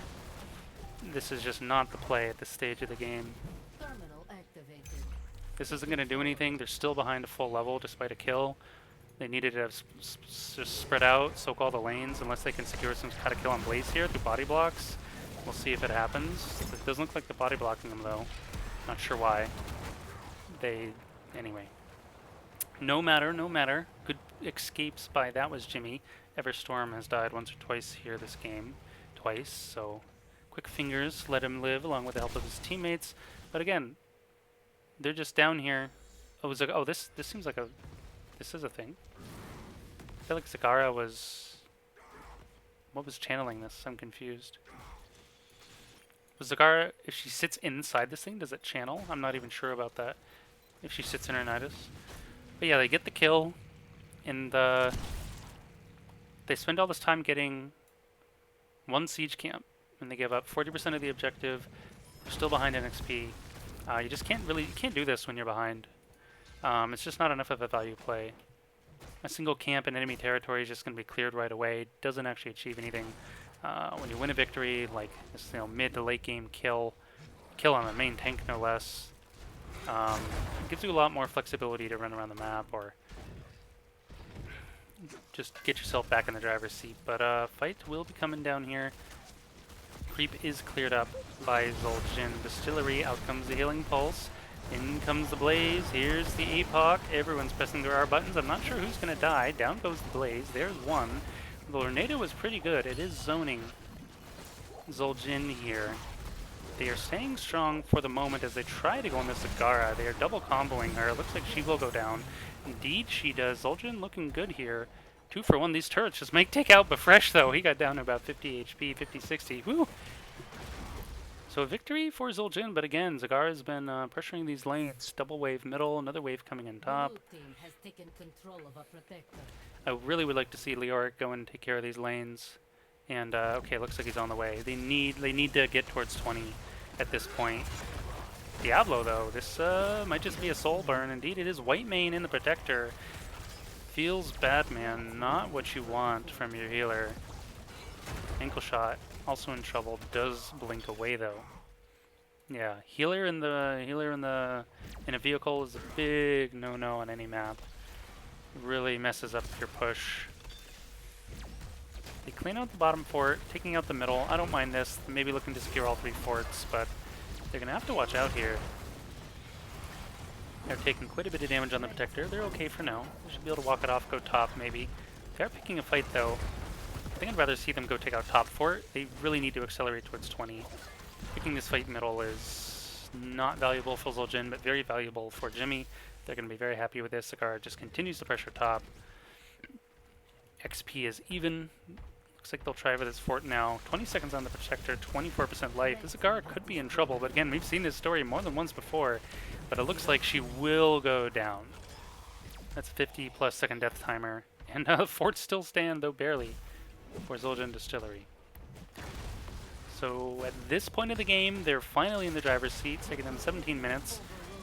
This is just not the play at this stage of the game. Terminal activated. This isn't going to do anything. They're still behind a full level despite a kill. They needed to just spread out, soak all the lanes, unless they can secure some kind of kill on Blaze here through body blocks. We'll see if it happens. It doesn't look like they're body blocking them though. Not sure why. Anyway. No matter. Good escapes by, that was Jimmy. Everstorm has died once or twice here this game. Twice, so quick fingers, let him live along with the help of his teammates. But again, they're just down here. Oh, this seems like this is a thing. I feel like Zagara was... What was channeling this? I'm confused. Was Zagara, if she sits inside this thing, does it channel? I'm not even sure about that. If she sits in her Nidus. But yeah, they get the kill. And they spend all this time getting one siege camp. And they give up 40% of the objective. They're still behind in XP. You just can't do this when you're behind. It's just not enough of a value play. A single camp in enemy territory is just going to be cleared right away. Doesn't actually achieve anything. When you win a victory, like this, mid to late game kill on a main tank no less, it gives you a lot more flexibility to run around the map or just get yourself back in the driver's seat. But fight will be coming down here. Creep is cleared up by Zul'jin Distillery. Out comes the Healing Pulse. In comes the Blaze. Here's the Epoch. Everyone's pressing their R buttons. I'm not sure who's going to die. Down goes the Blaze. There's one. The Tornado was pretty good. It is zoning Zul'jin here. They are staying strong for the moment as they try to go on the Zagara. They are double comboing her. It looks like she will go down. Indeed, she does. Zul'jin looking good here. 2 for 1. These turrets just make take out Befresh, though. He got down to about 50 HP, 50, 60. Woo! So a victory for Zul'jin, but again, Zagara has been pressuring these lanes. Double wave middle, another wave coming in top. Blue team has taken control of a protector. I really would like to see Leoric go and take care of these lanes. And okay, looks like he's on the way. They need to get towards 20 at this point. Diablo though, this might just be a soul burn. Indeed, it is white main in the protector. Feels bad, man. Not what you want from your healer. Ankle shot, also in trouble. Does blink away though. Yeah, healer in a vehicle is a big no-no on any map. Really messes up your push. They clean out the bottom fort, taking out the middle. I don't mind this. They may be looking to secure all 3 forts, but they're going to have to watch out here. They're taking quite a bit of damage on the protector. They're okay for now. Should be able to walk it off, go top maybe. They are picking a fight though. I think I'd rather see them go take out top fort. They really need to accelerate towards 20. Picking this fight middle is not valuable for Zul'jin, but very valuable for Jimmy. They're going to be very happy with this. Zagara just continues to pressure top. XP is even. Looks like they'll try with this fort now. 20 seconds on the protector, 24% life. This Zagara could be in trouble, but again, we've seen this story more than once before. But it looks like she will go down. That's a 50 plus second death timer. And forts still stand, though barely, for Zul'jin Distillery. So at this point of the game, they're finally in the driver's seat. It's taking them 17 minutes.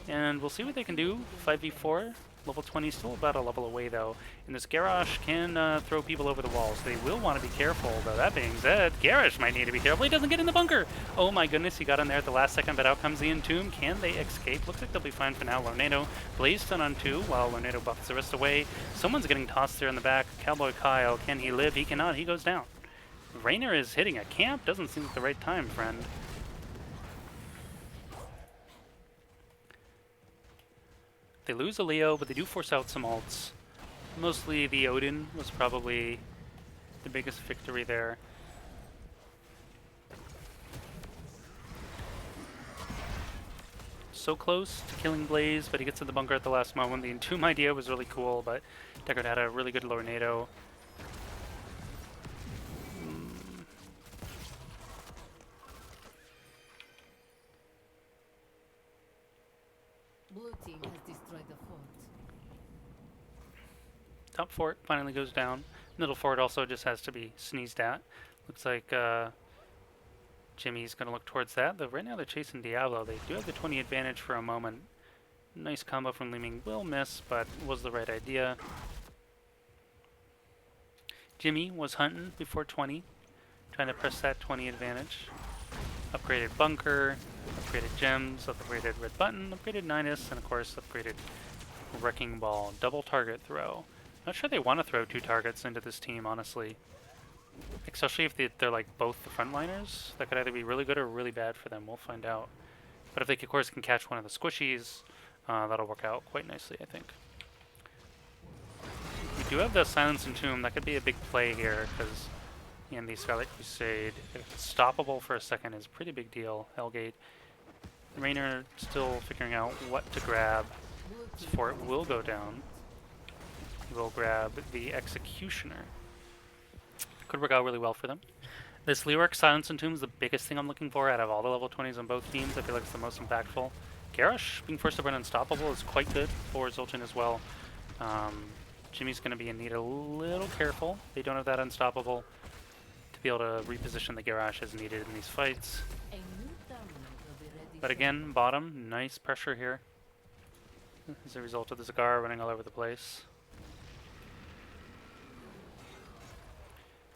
And we'll see what they can do. 5v4. Level 20 still about a level away though. And this Garrosh can throw people over the walls. They will want to be careful though. That being said, Garrosh might need to be careful. He doesn't get in the bunker. Oh my goodness, he got in there at the last second, but out comes the Entomb. Can they escape? Looks like they'll be fine for now. Lornado Blaze stun on 2 while Lornado buffs the rest away. Someone's getting tossed there in the back. Cowboy Kyle, can he live? He cannot. He goes down. Raynor is hitting a camp. Doesn't seem like the right time, friend. They lose a Leo, but they do force out some ults. Mostly the Odin was probably the biggest victory there. So close to killing Blaze, but he gets to the bunker at the last moment. The Entomb idea was really cool, but Deckard had a really good Lornado. Blue team has destroyed the fort. Top fort finally goes down. Middle fort also just has to be sneezed at. Looks like Jimmy's going to look towards that. Though right now they're chasing Diablo. They do have the 20 advantage for a moment. Nice combo from Leeming. Will miss, but was the right idea. Jimmy was hunting before 20. Trying to press that 20 advantage. Upgraded bunker, upgraded gems, upgraded red button, upgraded Nidus, and of course upgraded wrecking ball. Double target throw. Not sure they want to throw 2 targets into this team, honestly. Especially if they're like both the frontliners. That could either be really good or really bad for them. We'll find out. But if they, of course, can catch one of the squishies, that'll work out quite nicely, I think. We do have the Silence Entomb. That could be a big play here, because in the Scarlet Crusade, if it's stoppable for a second is a pretty big deal. Hellgate. Raynor still figuring out what to grab. This fort will go down. We'll grab the Executioner. Could work out really well for them. This Leoric Silence Entomb is the biggest thing I'm looking for out of all the level 20s on both teams. I feel like it's the most impactful. Garrosh being forced to burn Unstoppable is quite good for Zul'jin as well. Jimmy's going to be in need a little careful. They don't have that Unstoppable to be able to reposition the Garrosh as needed in these fights. But again, bottom, nice pressure here as a result of the Zagara running all over the place.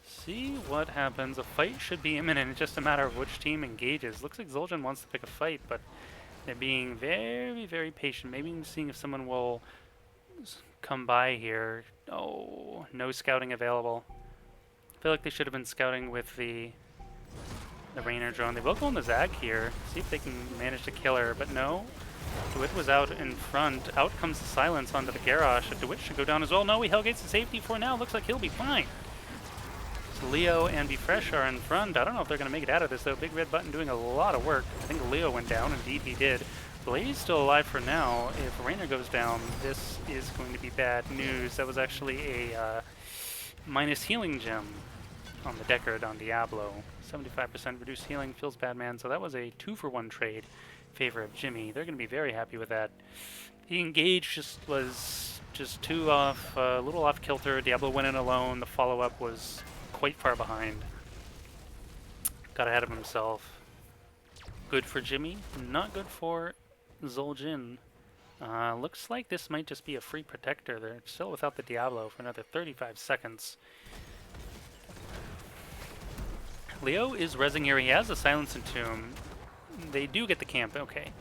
See what happens. A fight should be imminent. It's just a matter of which team engages. Looks like Zul'jin wants to pick a fight, but they're being very, very patient. Maybe seeing if someone will come by here. Oh, no scouting available. I feel like they should have been scouting with the Raynor drone. They will go on the Zag here. See if they can manage to kill her, but no. DeWitt was out in front. Out comes the silence onto the garage. DeWitt should go down as well. No, he hellgates to safety for now. Looks like he'll be fine. So Leo and Be Fresh are in front. I don't know if they're going to make it out of this, though. Big Red Button doing a lot of work. I think Leo went down. Indeed, he did. Blaze still alive for now. If Rainer goes down, this is going to be bad news. That was actually a minus healing gem on the Deckard on Diablo. 75% reduced healing, feels bad, man. So that was a 2-for-1 trade in favor of Jimmy. They're going to be very happy with that. The engage was just too off, a little off kilter. Diablo went in alone. The follow-up was quite far behind. Got ahead of himself. Good for Jimmy, not good for Zul'jin. Looks like this might just be a free protector. They're still without the Diablo for another 35 seconds. Leo is rezzing here. He has a Silence and Tomb. They do get the camp, okay.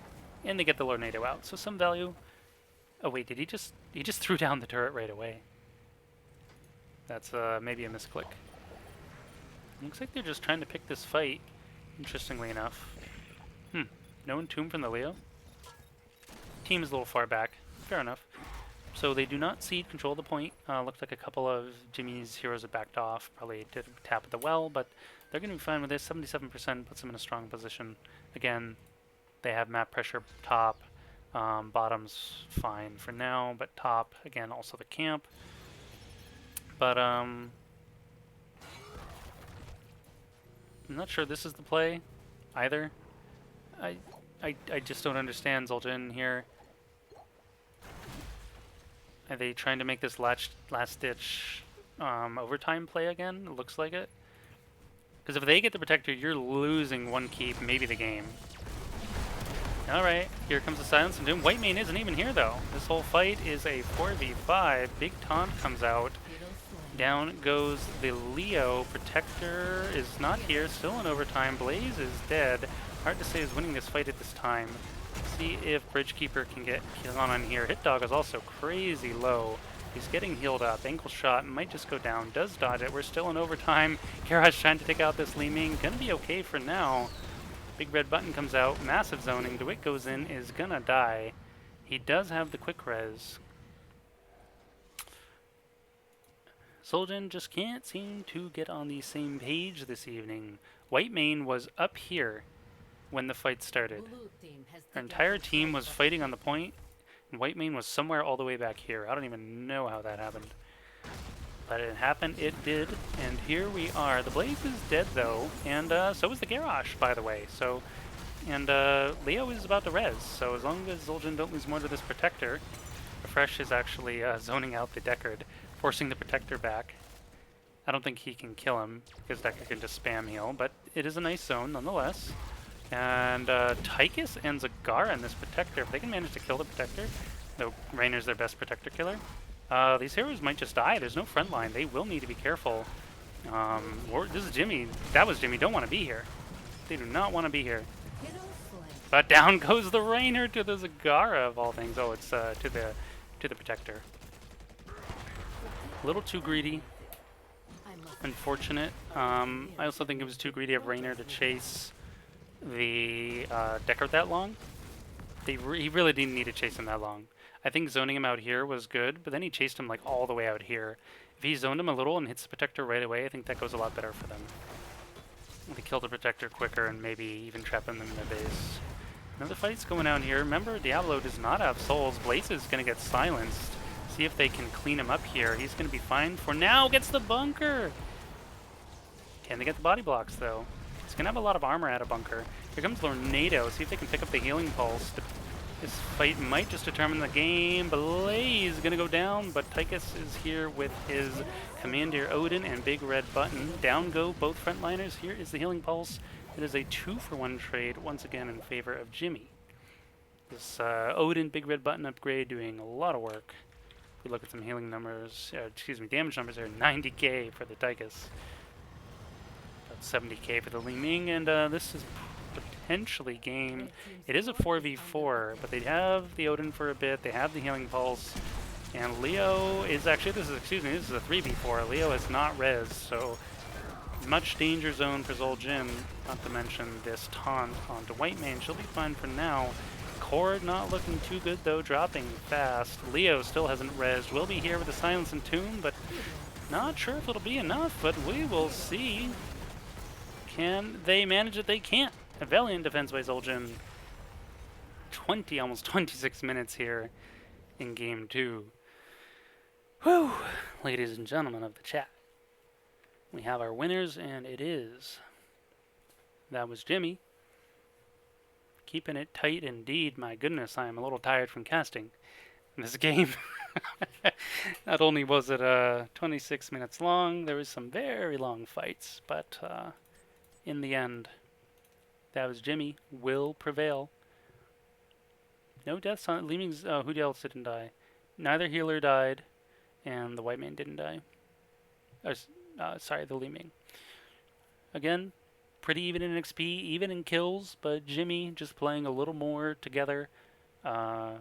And they get the Lornado out, so some value. Oh wait, did he just threw down the turret right away. That's maybe a misclick. Looks like they're just trying to pick this fight, interestingly enough. No Entomb from the Leo. Team is a little far back. Fair enough. So they do not cede control of the point. Looks like a couple of Jimmy's heroes have backed off. Probably did tap at the well, but they're going to be fine with this. 77% puts them in a strong position. Again, they have map pressure top. Bottom's fine for now, but top, again, also the camp. But, I'm not sure this is the play either. I just don't understand Zul'jin here. Are they trying to make this last-ditch overtime play again? It looks like it. Because if they get the Protector, you're losing one keep, maybe the game. Alright, here comes the Silence and Doom. White Mane isn't even here, though. This whole fight is a 4v5. Big Taunt comes out. Down goes the Leo. Protector is not here, still in overtime. Blaze is dead. Hard to say who's winning this fight at this time. See if Bridgekeeper can get on here. Hit Dog is also crazy low. He's getting healed up. Ankle shot might just go down. Does dodge it. We're still in overtime. Garage trying to take out this Li Ming. Gonna be okay for now. Big Red Button comes out. Massive zoning. DeWitt goes in. Is gonna die. He does have the quick res. Zul'jin just can't seem to get on the same page this evening. White Mane was up here when the fight started. Our entire team was fighting on the point, and White Mane was somewhere all the way back here. I don't even know how that happened. But it happened, it did, and here we are. The Blaze is dead, though, and so is the Garrosh, by the way. So, and Leo is about to res, so as long as Zul'jin don't lose more to this Protector, Refresh is actually zoning out the Deckard, forcing the Protector back. I don't think he can kill him, because Deckard can just spam heal, but it is a nice zone, nonetheless. And Tychus and Zagara in this Protector. If they can manage to kill the Protector, though Rainer's their best Protector killer, these heroes might just die. There's no front line. They will need to be careful. This is Jimmy. That was Jimmy. Don't want to be here. They do not want to be here. But down goes the Rainer to the Zagara of all things. Oh, it's to the Protector. A little too greedy. Unfortunate. I also think it was too greedy of Rainer to chase the Deckard that long. He really didn't need to chase him that long. I think zoning him out here was good, but then he chased him like all the way out here. If he zoned him a little and hits the Protector right away, I think that goes a lot better for them. They kill the Protector quicker and maybe even trap him in their base. Another fight's going on here. Remember, Diablo does not have souls. Blaze is going to get silenced. See if they can clean him up here. He's going to be fine for now. Gets the bunker. Can they get the body blocks, though? He's going to have a lot of armor at a bunker. Here comes Lornado. See if they can pick up the healing pulse. This fight might just determine the game. Blaze is going to go down, but Tychus is here with his Commander Odin and Big Red Button. Down go both frontliners. Here is the healing pulse. It is a 2-for-1 trade, once again in favor of Jimmy. This Odin Big Red Button upgrade doing a lot of work. If we look at some healing numbers, damage numbers here, 90k for the Tychus. About 70k for the Li Ming, and this is potentially game. It is a 4v4, but they have the Odin for a bit, they have the healing pulse, and Leo is actually, this is a 3v4. Leo is not res, so much danger zone for Zul'jin, not to mention this taunt onto White Mane. She'll be fine for now. Horde not looking too good though, dropping fast. Leo still hasn't rezzed. Will be here with the Silence and Tomb, but not sure if it'll be enough, but we will see. Can they manage it? They can't. A valiant defense by Zul'jin. 20, almost 26 minutes here in game 2. Whew, ladies and gentlemen of the chat. We have our winners, and it is. That was Jimmy. Keeping it tight indeed. My goodness, I am a little tired from casting this game. Not only was it 26 minutes long, there was some very long fights, but in the end, that was Jimmy. Will prevail. No deaths on Leeming's. Who else didn't die? Neither healer died, and the white man didn't die. Sorry, the Leeming. Again, pretty even in XP, even in kills, but Jimmy just playing a little more together, a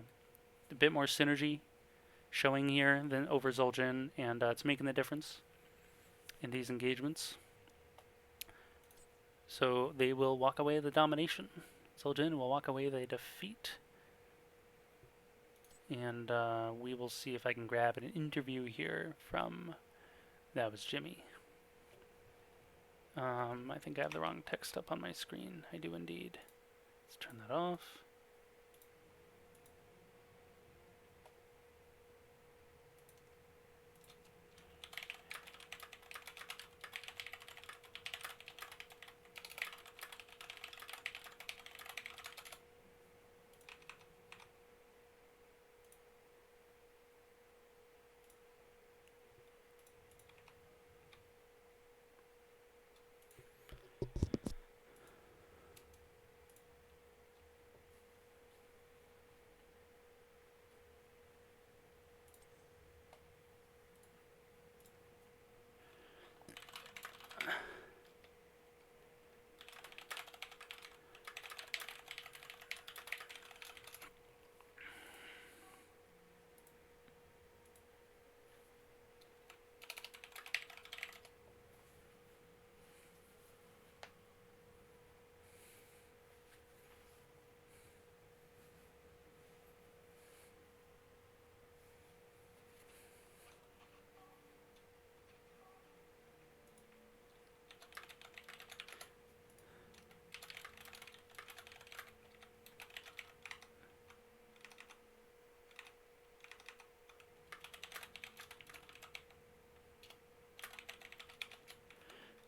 bit more synergy showing here than over Zul'jin, and it's making the difference in these engagements. So they will walk away with the domination. Zul'jin will walk away with a defeat. And we will see if I can grab an interview here from... That was Jimmy. I think I have the wrong text up on my screen. I do indeed. Let's turn that off.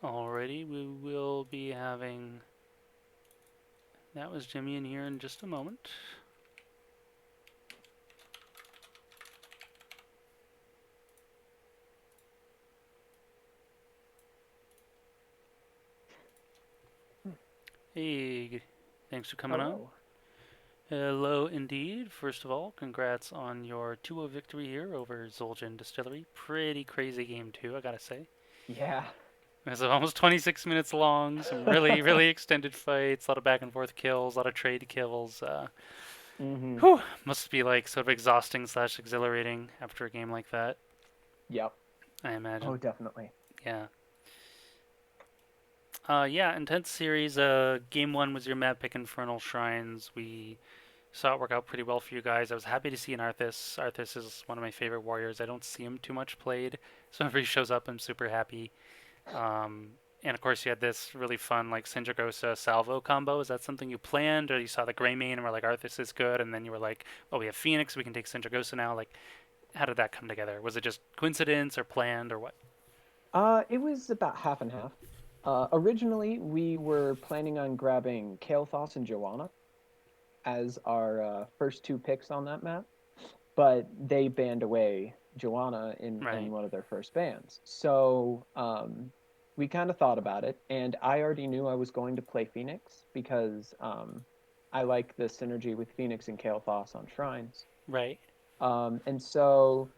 Alrighty, we will be having... That was Jimmy in here in just a moment. Hey, thanks for coming on. Hello indeed. First of all, congrats on your 2-0 victory here over Zul'jin Distillery. Pretty crazy game too, I gotta say. Yeah. It was almost 26 minutes long, some really, really extended fights, a lot of back and forth kills, a lot of trade kills. Whew, must be like sort of exhausting / exhilarating after a game like that. Yep. I imagine. Oh, definitely. Yeah. Yeah, intense series. Game 1 was your map pick Infernal Shrines. We saw it work out pretty well for you guys. I was happy to see an Arthas. Arthas is one of my favorite warriors. I don't see him too much played, so whenever he shows up, I'm super happy. And of course, you had this really fun like Sindragosa Salvo combo. Is that something you planned, or you saw the Greymane and were like, Arthas is good, and then you were like, oh, we have Phoenix, we can take Sindragosa now? Like, how did that come together? Was it just coincidence or planned or what? It was about half and half. Originally, we were planning on grabbing Kael'thas and Joanna as our first two picks on that map, but they banned away Joanna in one of their first bans. So we kind of thought about it, and I already knew I was going to play Phoenix because I like the synergy with Phoenix and Kael'thas on shrines. Right. And so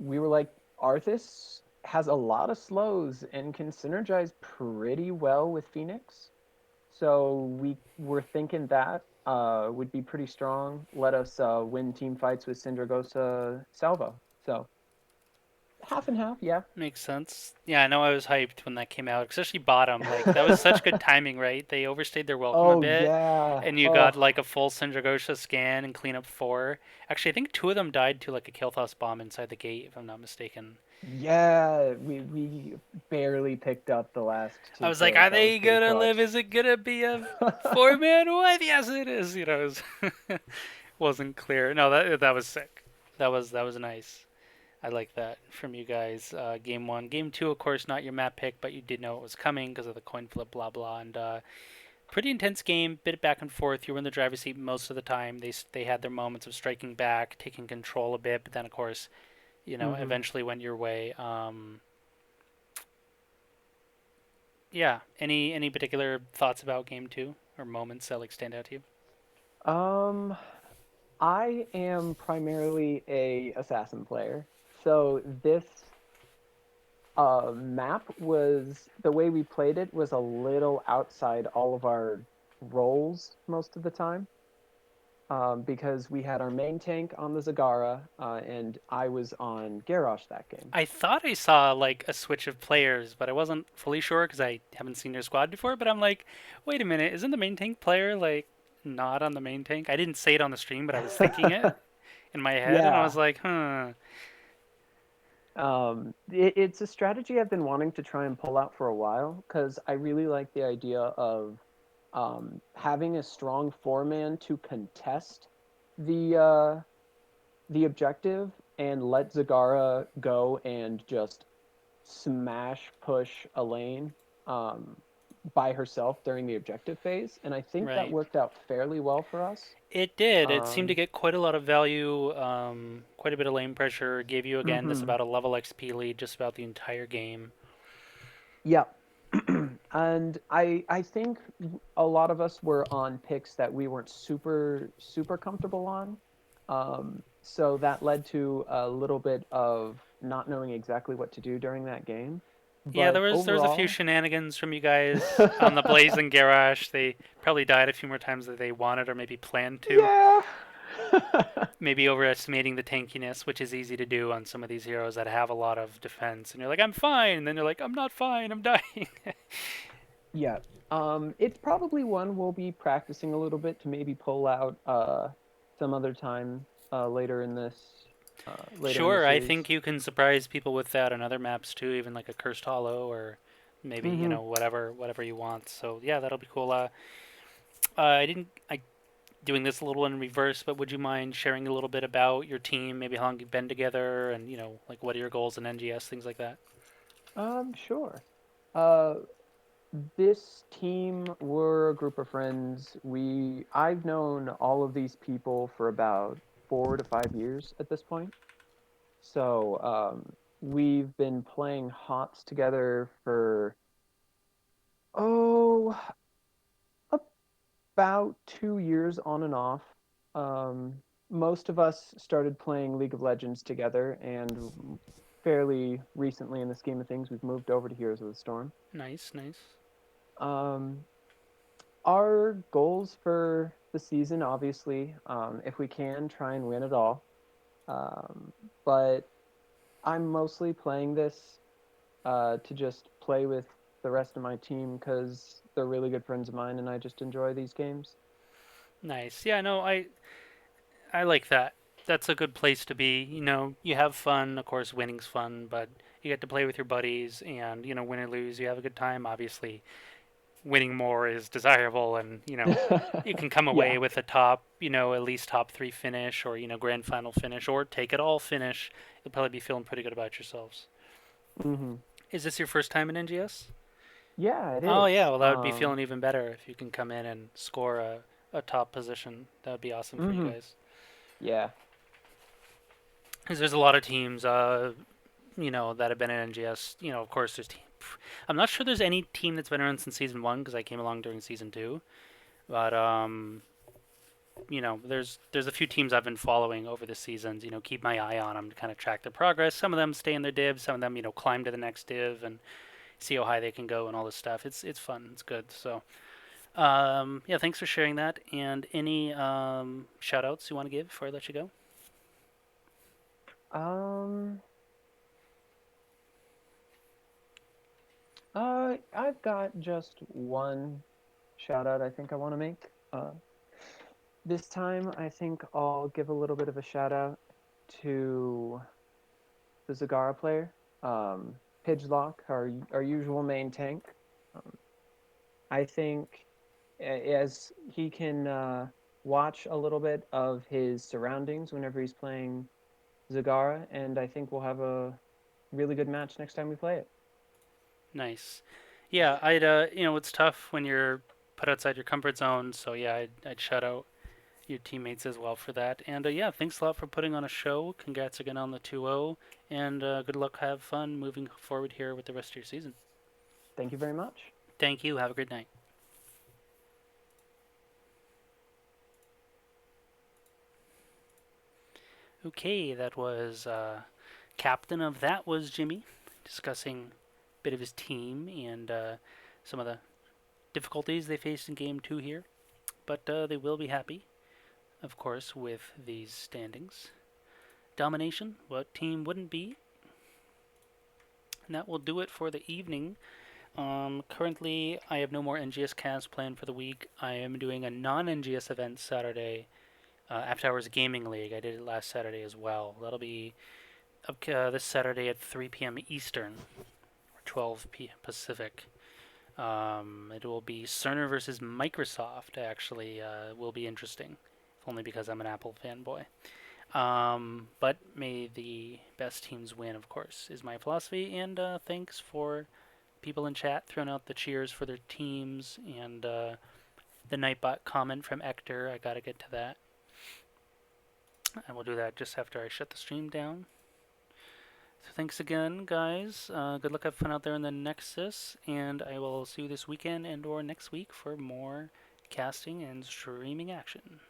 we were like, Arthas has a lot of slows and can synergize pretty well with Phoenix. So we were thinking that would be pretty strong. Let us win team fights with Sindragosa Salvo. So half and half, yeah. Makes sense. Yeah, I know I was hyped when that came out, especially bottom. Like that was such good timing, right? They overstayed their welcome a Oh bit, yeah. and you got Oh like a full Syndragosha scan and clean up four. Actually, I think two of them died to like a Kael'thas bomb inside the gate, if I'm not mistaken. yeah. We barely picked up the last I two was like, kills. are That was they pretty gonna live? clutch. Is it gonna be a four-man wipe? Yes, it is. It was, wasn't clear. No, that was sick. That was nice. I like that from you guys. Game one, game two, of course, not your map pick, but you did know it was coming because of the coin flip, blah blah, and pretty intense game. Bit back and forth. You were in the driver's seat most of the time. They had their moments of striking back, taking control a bit, but then of course, hmm eventually went your way. Yeah. Any particular thoughts about game two or moments that like stand out to you? Um, I am primarily a assassin player, so this map was the way we played it was a little outside all of our roles most of the time. Because we had our main tank on the Zagara, and I was on Garrosh that game. I thought I saw like a switch of players, but I wasn't fully sure because I haven't seen your squad before. But I'm like, wait a minute, isn't the main tank player like not on the main tank? I didn't say it on the stream, but I was thinking it in my head, and I was Yeah, like, huh. it's a strategy I've been wanting to try and pull out for a while because I really like the idea of having a strong four-man to contest the objective and let Zagara go and just smash push a lane um, by herself during the objective phase, and I think that Right. worked out fairly well for us. It did. It seemed to Um, get quite a lot of value, quite a bit of lane pressure. Gave you again this hmm about a level XP lead just about the entire game. Yeah, and I think a lot of us were on picks that we weren't super comfortable on. So that led to a little bit of not knowing exactly what to do during that game. Yeah, there But was there was a few overall, shenanigans from you guys on the Blazing Garage. They probably died a few more times than they wanted or maybe planned to. yeah. Maybe overestimating the tankiness, which is easy to do on some of these heroes that have a lot of defense. And you're like, I'm fine. And then you're like, I'm not fine. I'm dying. Yeah. It's probably one we'll be practicing a little bit to maybe pull out some other time later in the Sure, I series. think you can surprise people with that on other maps too, even like a Cursed Hollow or maybe hmm whatever you want. So yeah, that'll be cool. I didn't I doing this a little in reverse, but would you mind sharing a little bit about your team, maybe how long you've been together, and like what are your goals in NGS, things like that? Sure. Uh, this team were a group of friends. I've known all of these people for about 4 to 5 years at this point. So we've been playing HOTS together for oh about 2 years on and off. Um, Most of us started playing League of Legends together, and fairly recently, in the scheme of things, we've moved over to Heroes of the Storm. Nice, nice. Um, our goals for the season, obviously, if we can, try and win it all. But I'm mostly playing this to just play with the rest of my team because they're really good friends of mine, and I just enjoy these games. Nice. Yeah, no, I like that. That's a good place to be. You have fun. Of course, winning's fun, but you get to play with your buddies, and win or lose, you have a good time. Obviously, winning more is desirable, and you can come away Yeah. with a top, at least top three finish, or grand final finish, or take it all finish. You'll probably be feeling pretty good about yourselves. hmm Is this your first time in NGS? Yeah, it Oh yeah, is. well that would be feeling even better if you can come in and score a top position. That would be awesome for you hmm guys. Yeah. Because there's a lot of teams, that have been in NGS. Of course, I'm not sure there's any team that's been around since season one because I came along during season two. But there's a few teams I've been following over the seasons. Keep my eye on them to kind of track their progress. Some of them stay in their divs. Some of them, climb to the next div and see how high they can go and all this stuff. It's fun. It's good. So yeah, thanks for sharing that. And any shout outs you want to give before I let you go? Um, I've got just one shout out I think I want to make. This time, I think I'll give a little bit of a shout out to the Zagara player, Pidgelock, our usual main tank. Um, I think as he can watch a little bit of his surroundings whenever he's playing Zagara, and I think we'll have a really good match next time we play it. Nice. Yeah, I'd it's tough when you're put outside your comfort zone. So yeah, I'd shout out your teammates as well for that. And yeah, thanks a lot for putting on a show. Congrats again on the 2-0, and good luck. Have fun moving forward here with the rest of your season. Thank you very much. Thank you. Have a great night. Okay, that was captain of that was Jimmy discussing a bit of his team and some of the difficulties they faced in game two here. But they will be happy, of course, with these standings. Domination, what team wouldn't be? And that will do it for the evening. Currently, I have no more NGS casts planned for the week. I am doing a non-NGS event Saturday, After Hours Gaming League. I did it last Saturday as well. That'll be up this Saturday at 3 p.m. Eastern, or 12 p.m. Pacific. It will be Cerner versus Microsoft. Actually, will be interesting, only because I'm an Apple fanboy. But may the best teams win, of course, is my philosophy. And thanks for people in chat throwing out the cheers for their teams and the Nightbot comment from Ector. I gotta get to that. I will do that just after I shut the stream down. So thanks again, guys. Good luck, have fun out there in the Nexus, and I will see you this weekend and/or next week for more casting and streaming action.